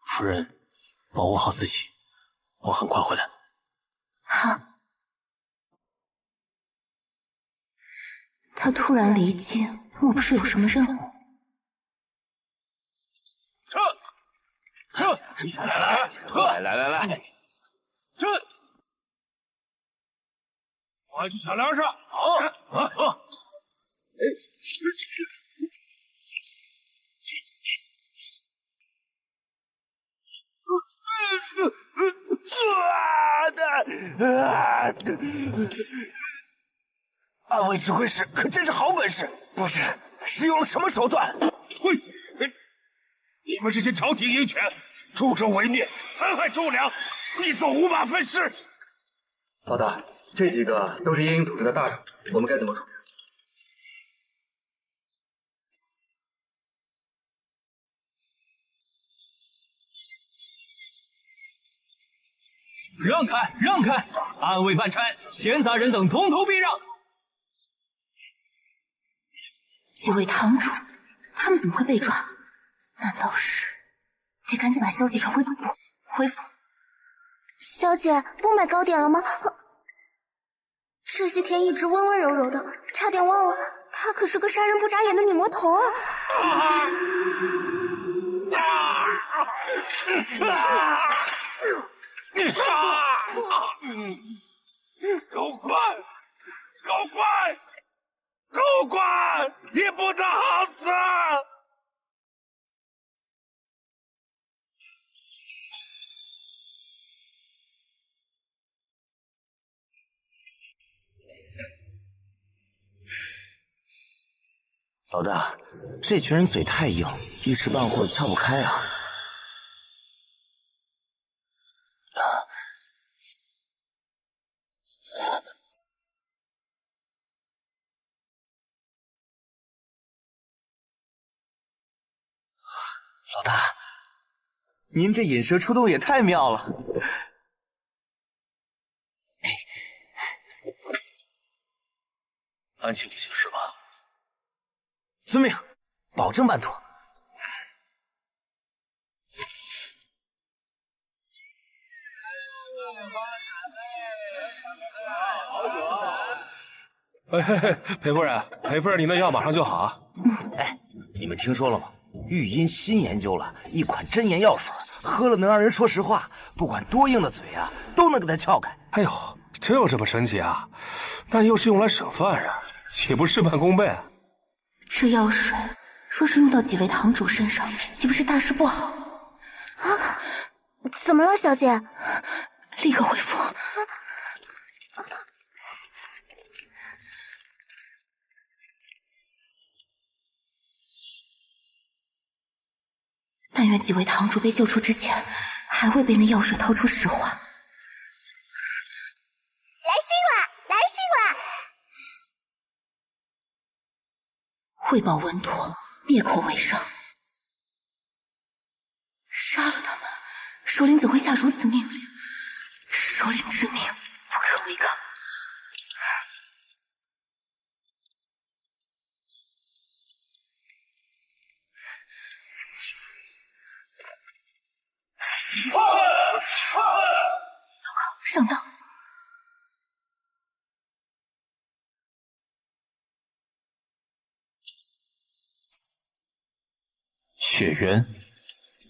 夫人，保护好自己，我很快回来。好。他突然离京，莫不是有什么任务？来，这，快去抢粮食！好，二位指挥使可真是好本事，不是使用了什么手段？呸！你们这些朝廷鹰犬，助纣为虐，残害忠良，必走五马分尸！老大，这几个都是夜鹰组织的大主，我们该怎么处置？让开，让开！暗卫半差、闲杂人等统统避让！几位堂主，他们怎么会被抓？难道是……得赶紧把消息传回总部。回府。小姐，不买糕点了吗？这些天一直温温柔柔的，差点忘了，她可是个杀人不眨眼的女魔头啊！狗官，狗官，狗官，你不得好死！老大，这群人嘴太硬，一时半会撬不开啊！老大，您这引蛇出洞也太妙了！安庆就行是吧？遵命，保证办妥。裴夫人，裴夫人，你那药马上就好啊！哎，你们听说了吗？玉音新研究了一款真言药水，喝了能让人说实话，不管多硬的嘴啊，都能给它撬开。哎呦，真有这么神奇啊？那又是用来审犯人，岂不事半功倍？这药水若是用到几位堂主身上，岂不是大事不好？啊！怎么了，小姐？立刻回府。但愿几位堂主被救出之前，还未被那药水掏出实话。来信了，来信了！汇报稳妥，灭口为上。杀了他们，首领怎会下如此命令？首领之命，不可违抗。上当！雪渊，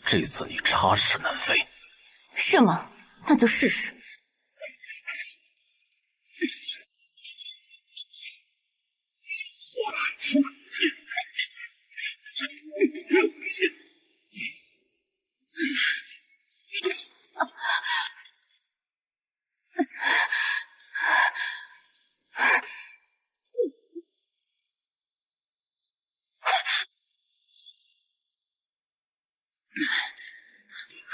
这次你插翅难飞。是吗？那就试试。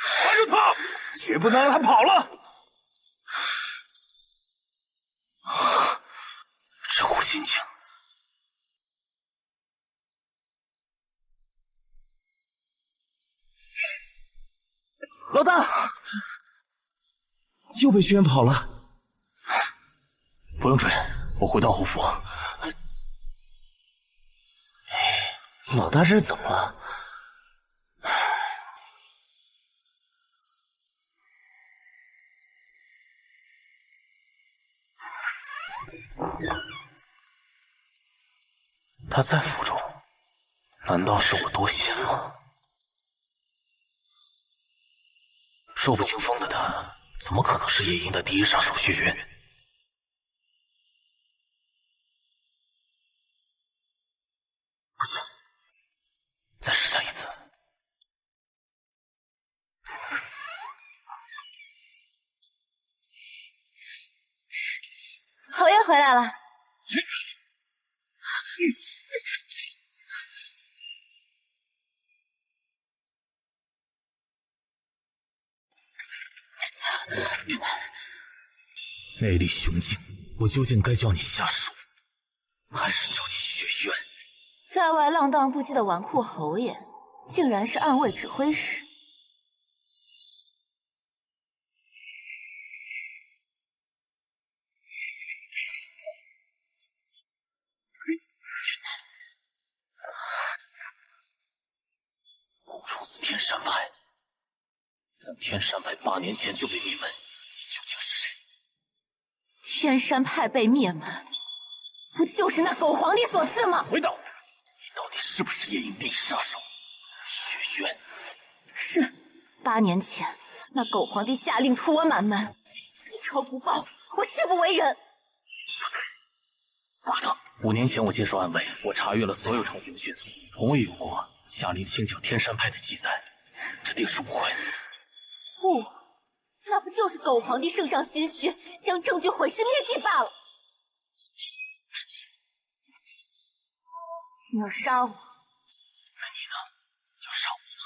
抓住他！绝不能让他跑了！这股心情，老大又被轩辕跑了。不用追，我回到侯府。老大这是怎么了？他在府中，难道是我多心了？弱不禁风的他，怎么可能是夜莺的第一杀手血渊？不行，再试探一次。侯爷回来了。内力雄劲，我究竟该叫你夏叔，还是叫你血渊？在外浪荡不羁的纨绔侯爷，竟然是暗卫指挥使。自天山派，但天山派8年前就被灭门，你究竟是谁？天山派被灭门，不就是那狗皇帝所赐吗？回答我，你到底是不是夜莺第一杀手雪渊？是，8年前那狗皇帝下令屠我满门，此仇不报，我誓不为人。不可能！5年前我接手暗卫，我查阅了所有朝廷的卷宗，从未有过下令清剿天山派的记载，这定是误会。不，那不就是狗皇帝圣上心虚，将证据毁尸灭迹罢了。你要杀我，那你呢？要杀我吗？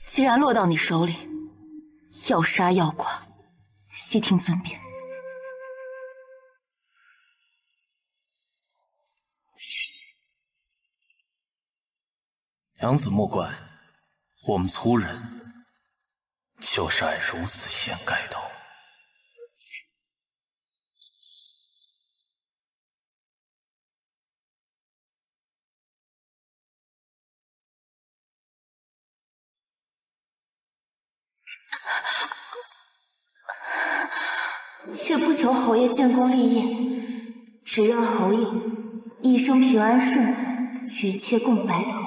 既然落到你手里，要杀要剐，悉听尊便。娘子莫怪，我们粗人就是爱如此掀盖头。妾不求侯爷建功立业，只愿侯爷一生平安顺遂，与妾共白头。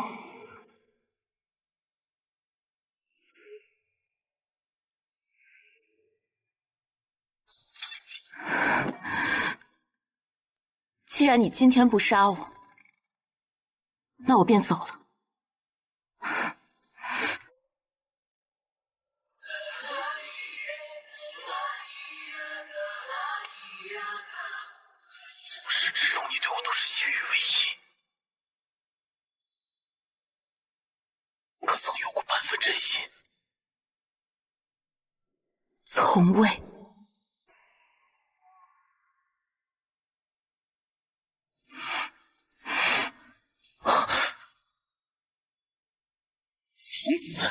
既然你今天不杀我，那我便走了。从始至终，你对我都是虚与委蛇，可曾有过半分真心？从未。从此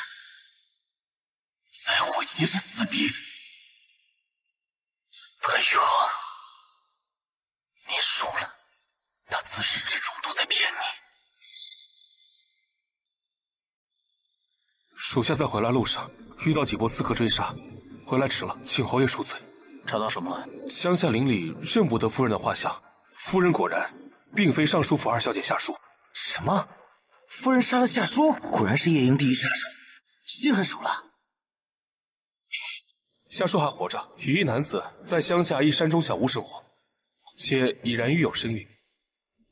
再会即是死地。裴玉衡，你输了，他自始至终都在骗你。属下在回来路上遇到几波刺客追杀，回来迟了，请侯爷恕罪。查到什么了？乡下邻里认不得夫人的画像，夫人果然并非尚书府2小姐夏淑。什么？夫人杀了夏淑？果然是夜莺第一杀手，心狠手辣。夏淑还活着，与一男子在乡下一山中小屋生活，且已然育有身孕。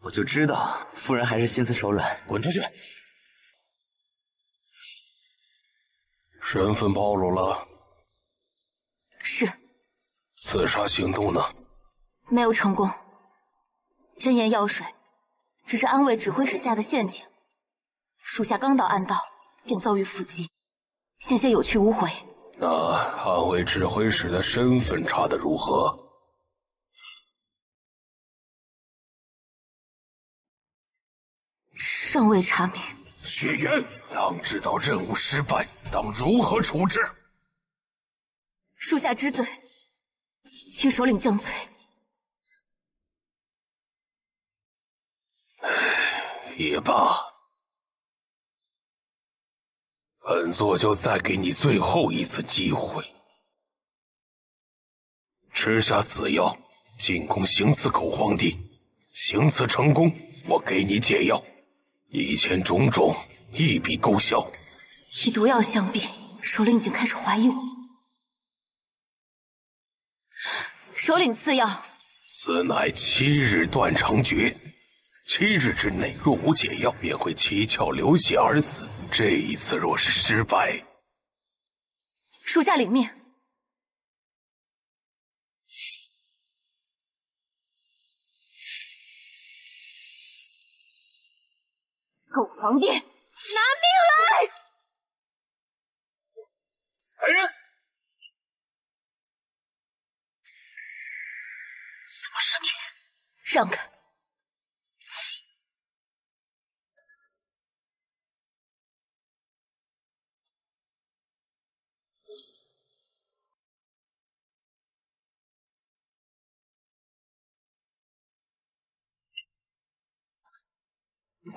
我就知道夫人还是心慈手软。滚出去！身份暴露了。是。刺杀行动呢？没有成功。真言药水只是安卫指挥使下的陷阱，属下刚到暗道便遭遇伏击，险些有去无回。那安卫指挥使的身份查得如何？尚未查明。雪渊，当知道任务失败，当如何处置？属下知罪，请首领降罪。也罢，本座就再给你最后一次机会，吃下此药，进宫行刺狗皇帝。行刺成功，我给你解药，以前种种一笔勾销。以毒药相比，首领已经开始怀疑我。首领赐药，此乃7日断肠诀。7日之内若无解药，便会七窍流血而死。这一次若是失败，属下领命。狗皇帝，拿命来！来人！什么尸体？让开！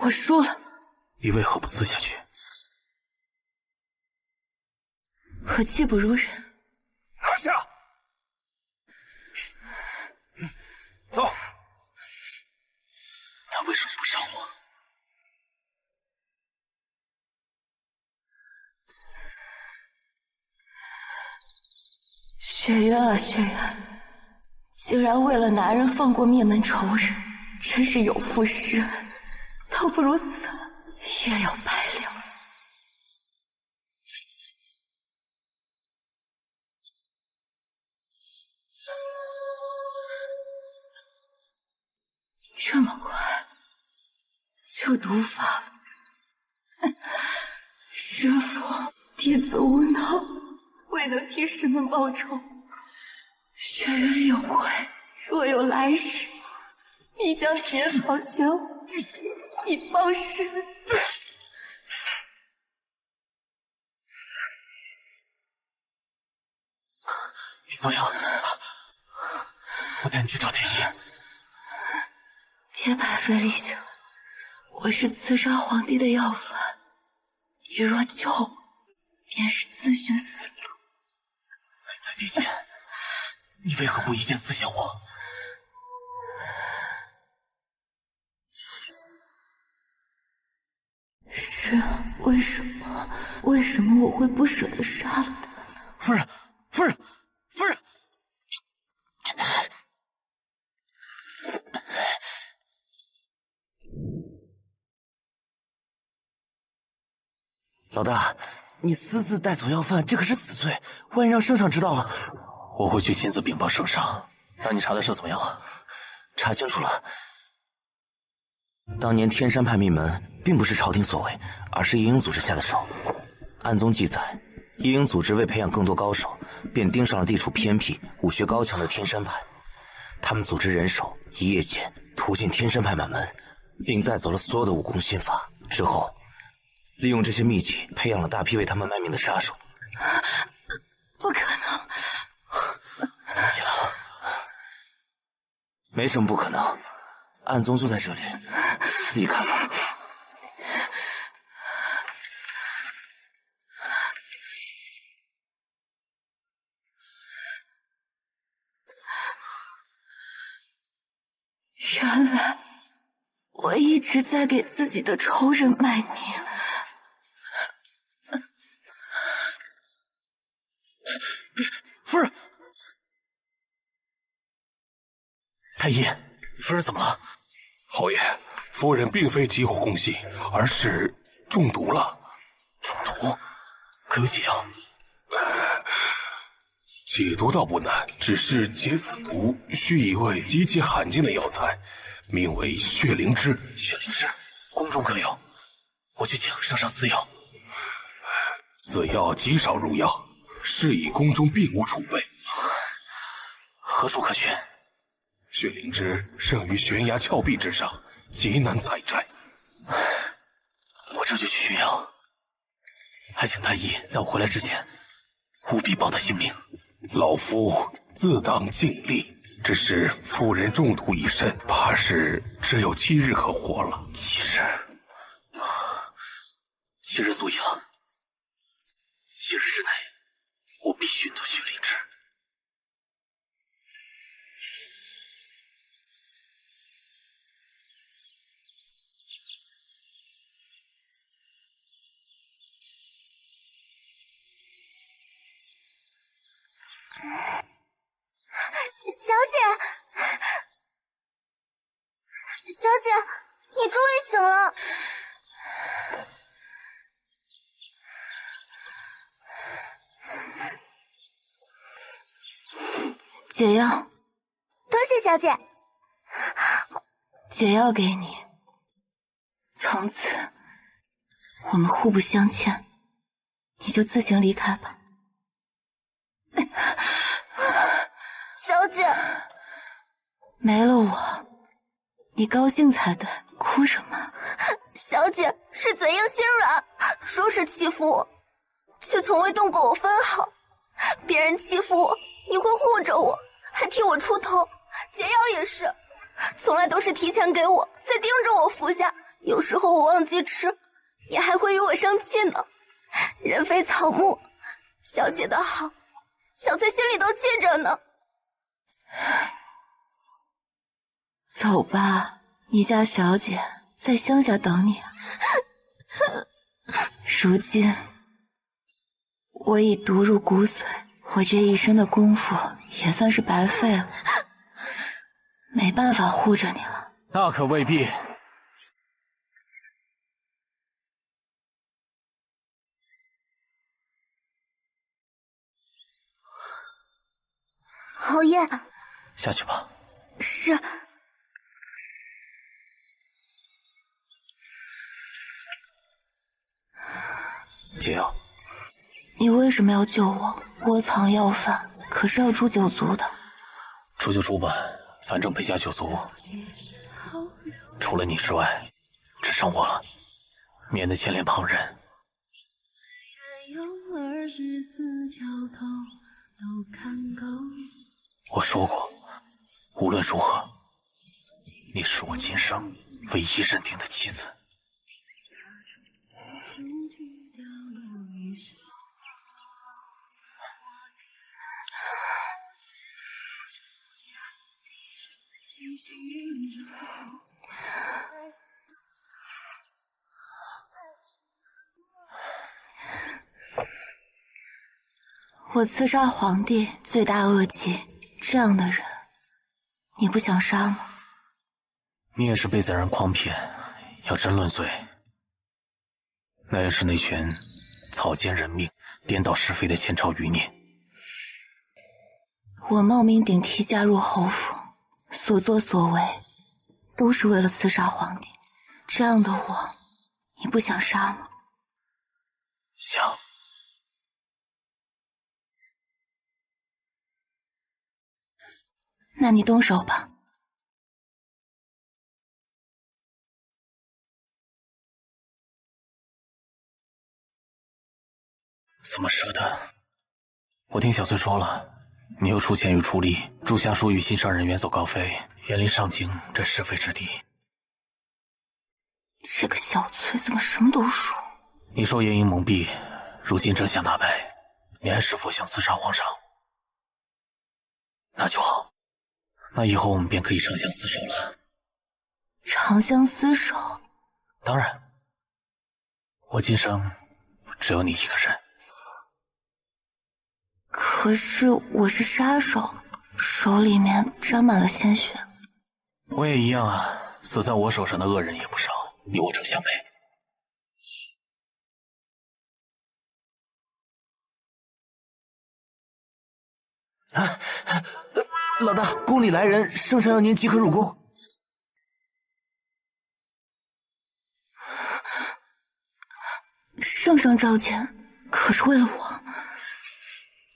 我输了。你为何不刺下去？我技不如人。拿下！走。他为什么不杀我？雪渊啊雪渊，竟然为了男人放过灭门仇人，真是有负施恩，倒不如死了也要白了。这么快就毒发了？师父，弟子无能，未能替师门报仇。雪渊有愧，若有来世，必将结草衔火，以报师恩。你怎么样？我带你去找太医。别白费力气了，我是刺杀皇帝的要犯，你若救我，便是自寻死路。在地界，你为何不一剑刺向我？是为什么？为什么我会不舍得杀了他呢？夫人，夫人，夫人！老大，你私自带走要犯，这可是死罪，万一让圣上知道了，我会去亲自禀报圣上。那你查的事怎么样了？查清楚了。当年天山派灭门，并不是朝廷所为，而是夜鹰组织下的手。暗中记载，夜鹰组织为培养更多高手，便盯上了地处偏僻、武学高强的天山派。他们组织人手，一夜间屠进天山派满门，并带走了所有的武功心法。之后，利用这些秘籍，培养了大批为他们卖命的杀手。不可能！怎么起来了？没什么不可能，暗宗就在这里，自己看吧。原来我一直在给自己的仇人卖命。夫人，太医，夫人怎么了？侯爷，夫人并非急火攻心，而是中毒了。中毒？可有解药？解毒倒不难，只是解此毒需一味极其罕见的药材，名为血灵芝。血灵芝，宫中可有？我去请圣上赐药。此药极少入药，是以宫中并无储备。何处可寻？血灵芝生于悬崖峭壁之上，极难采摘。我这就去寻药，还请太医在我回来之前，务必保他性命。老夫自当尽力，只是夫人中毒已深，怕是只有7日可活了。7日，7日足矣了。7日之内，我必寻到血灵芝。小姐，小姐，你终于醒了。解药，多谢小姐。解药给你，从此我们互不相欠，你就自行离开吧。小姐，没了我，你高兴才对，哭什么？小姐是嘴硬心软，说是欺负我，却从未动过我分毫。别人欺负我，你会护着我，还替我出头；解药也是，从来都是提前给我，再盯着我服下，有时候我忘记吃，你还会与我生气呢。人非草木，小姐的好，小翠心里都记着呢。走吧，你家小姐在乡下等你。如今我已毒入骨髓，我这一身的功夫也算是白费了，没办法护着你了。那可未必。侯爷，下去吧。是。解药。你为什么要救我？窝藏要犯，可是要诛九族的。诛就诛吧，反正裴家九族，除了你之外，只剩我了，免得牵连旁人。我说过，无论如何，你是我今生唯一认定的妻子。我刺杀皇帝，罪大恶极，这样的人，你不想杀吗？你也是被贼人诓骗，要真论罪，那也是那群草菅人命、颠倒是非的前朝余孽。我冒名顶替加入侯府，所作所为都是为了刺杀皇帝，这样的我，你不想杀吗？想。那你动手吧。怎么舍得？我听小翠说了，你又出钱与出力，助夏叔与心上人远走高飞，远离上京这是非之地。这个小翠怎么什么都说？你受夜莺蒙蔽，如今真相大白，你还是否想刺杀皇上？那就好，那以后我们便可以长相厮守了。长相厮守？当然，我今生只有你一个人。可是我是杀手，手里面沾满了鲜血。我也一样啊，死在我手上的恶人也不少，你我正相配。老大，宫里来人，圣上要您即刻入宫。圣上召见，可是为了我。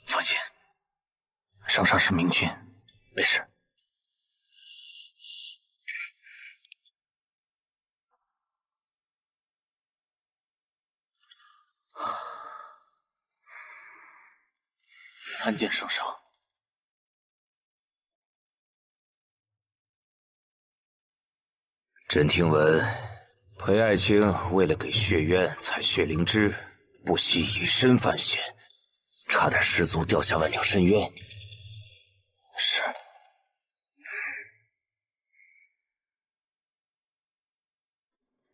放心，圣上是明君，没事。参见圣上。朕听闻，裴爱卿为了给血渊采血灵芝，不惜以身犯险，差点失足掉下万丈深渊。是。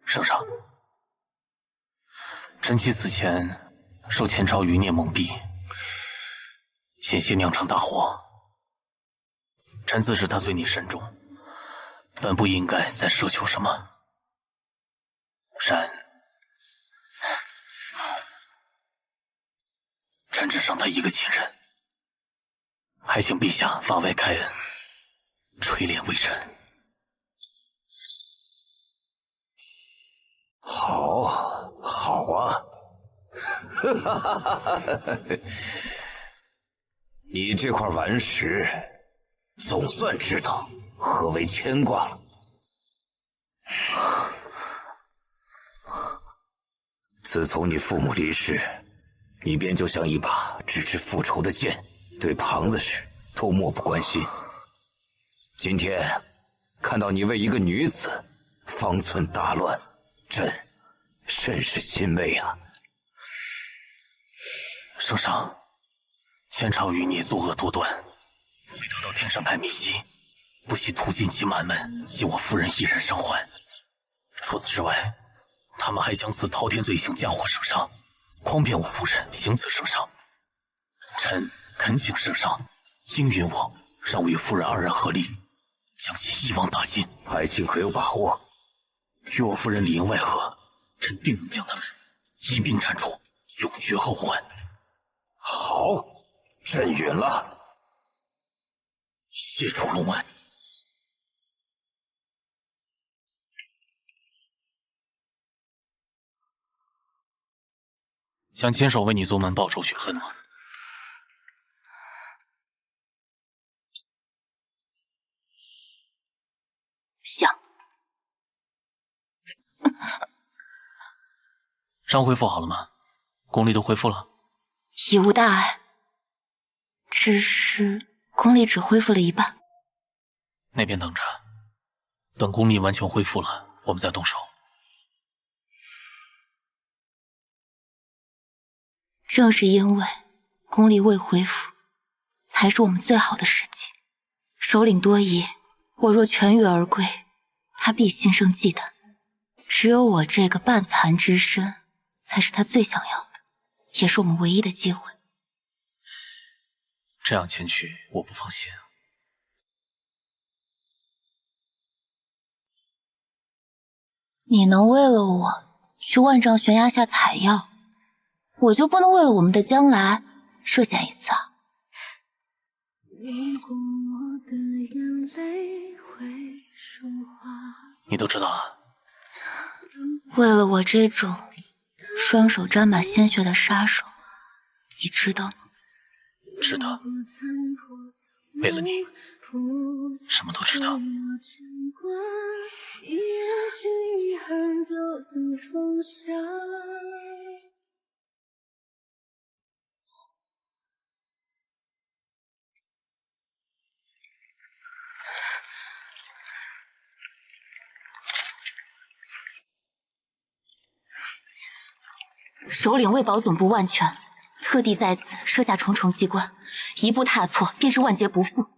圣上，臣妻此前受前朝余孽蒙蔽，险些酿成大祸。臣自知他罪孽深重，本不应该再奢求什么。然，臣只剩他一个亲人，还请陛下法外开恩，垂怜微臣。好，好啊！你这块顽石，总算知道何为牵挂了。自从你父母离世，你便就像一把直指复仇的剑，对旁的事都漠不关心。今天看到你为一个女子方寸大乱，朕甚是欣慰啊！圣上，前朝余孽作恶多端，未得到天山派秘籍，不惜屠尽其满门，携我夫人一人生还。除此之外，他们还将此滔天罪行嫁祸圣上，诓骗我夫人，行刺圣上。臣恳请圣上应允我，让我与夫人二人合力，将其一网打尽。爱卿可有把握？与我夫人里应外合，朕定能将他们一并铲除，永绝后患。好，朕允了。谢主隆恩。想亲手为你宗门报仇雪恨吗？想。伤恢复好了吗？功力都恢复了？已无大碍，只是功力只恢复了一半。那边等着，等功力完全恢复了，我们再动手。正是因为功力未恢复，才是我们最好的时机。首领多疑，我若痊愈而归，他必心生忌惮。只有我这个半残之身，才是他最想要的，也是我们唯一的机会。这样前去，我不放心。你能为了我去万丈悬崖下采药，我就不能为了我们的将来涉险一次啊？你都知道了。为了我这种双手沾满鲜血的杀手，你知道吗？知道。为了你，什么都知道。首领为保总部万全，特地在此设下重重机关，一步踏错便是万劫不复。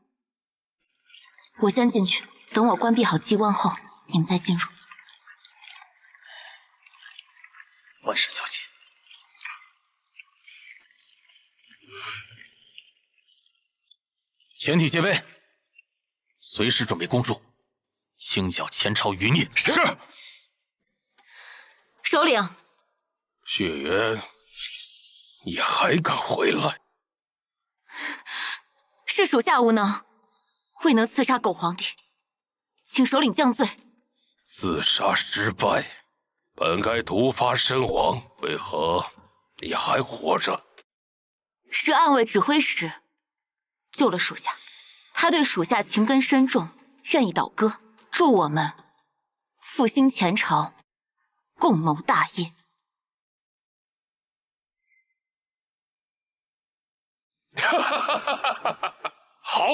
我先进去，等我关闭好机关后，你们再进入。万事小心。全体戒备，随时准备攻入，清剿前朝余孽。是。首领。血缘，你还敢回来？是属下无能，未能刺杀狗皇帝，请首领降罪。自杀失败，本该毒发身亡，为何你还活着？是暗卫指挥使救了属下，他对属下情根深重，愿意倒戈，助我们复兴前朝，共谋大业。好，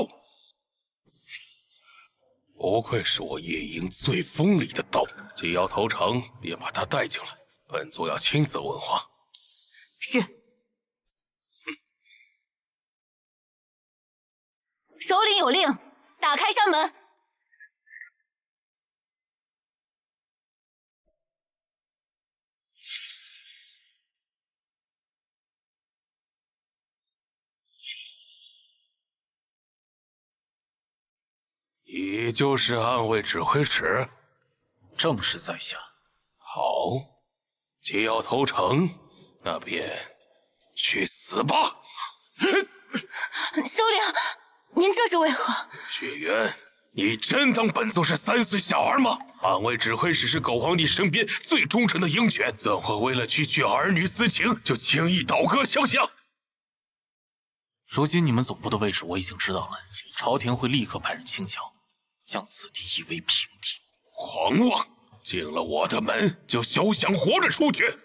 不愧是我夜莺最锋利的刀，既要投诚，便把他带进来，本座要亲自问话。是。首领有令，打开山门。你就是暗卫指挥使？正是在下。好，既要投诚，那便去死吧！首领，您这是为何？血缘，你真当本座是3岁小孩吗？暗卫指挥使是狗皇帝身边最忠诚的鹰犬，怎会为了区区儿女私情就轻易倒戈相向？如今你们总部的位置我已经知道了，朝廷会立刻派人清剿，将此地夷为平地。狂妄！进了我的门就休想活着出去！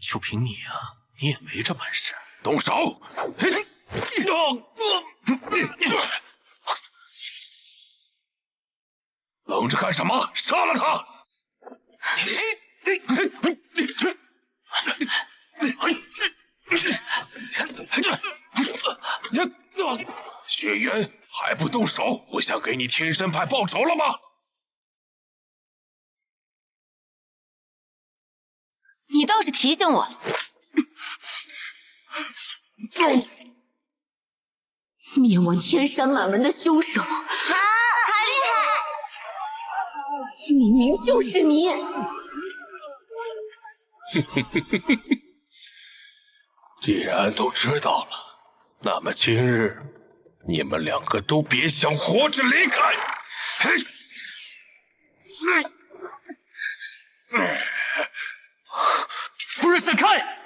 就凭你啊，你也没这本事。动手！愣着干什么？杀了他！雪原还不动手，不想给你天山派报仇了吗？你倒是提醒我了。灭亡天山满门的凶手，好厉害！明明就是你！既然都知道了，那么今日你们两个都别想活着离开！夫人闪开！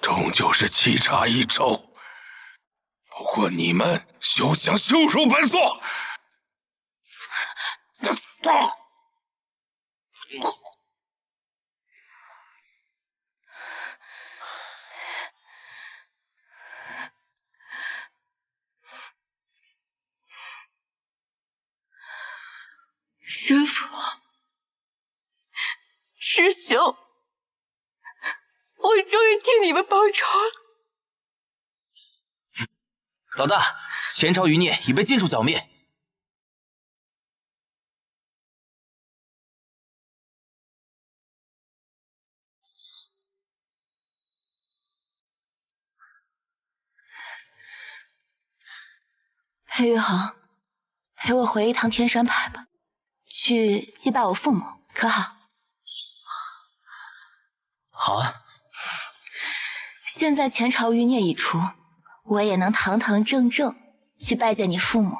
终究是气差一筹，不过你们休想羞辱本座！师父，师兄，我终于替你们报仇了。老大，前朝余孽已被尽数剿灭。裴玉航，陪我回一趟天山派吧，去祭拜我父母，可好？好啊。现在前朝余孽已除，我也能堂堂正正去拜见你父母。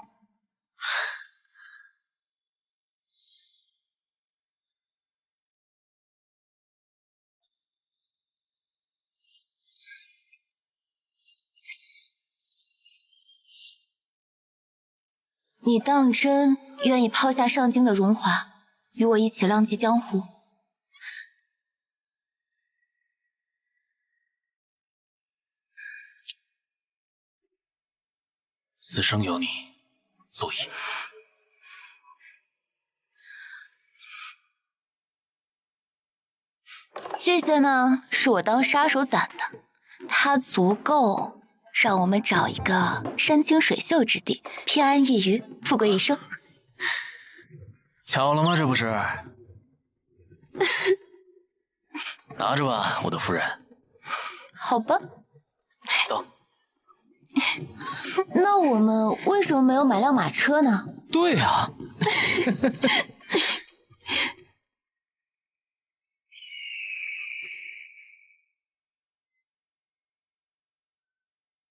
你当真愿意抛下上京的荣华，与我一起浪迹江湖？此生有你，足矣。这些呢，是我当杀手攒的，它足够让我们找一个山清水秀之地，偏安一隅，富贵一生。巧了吗？这不是？拿着吧，我的夫人。好吧。走。那我们为什么没有买辆马车呢？对呀。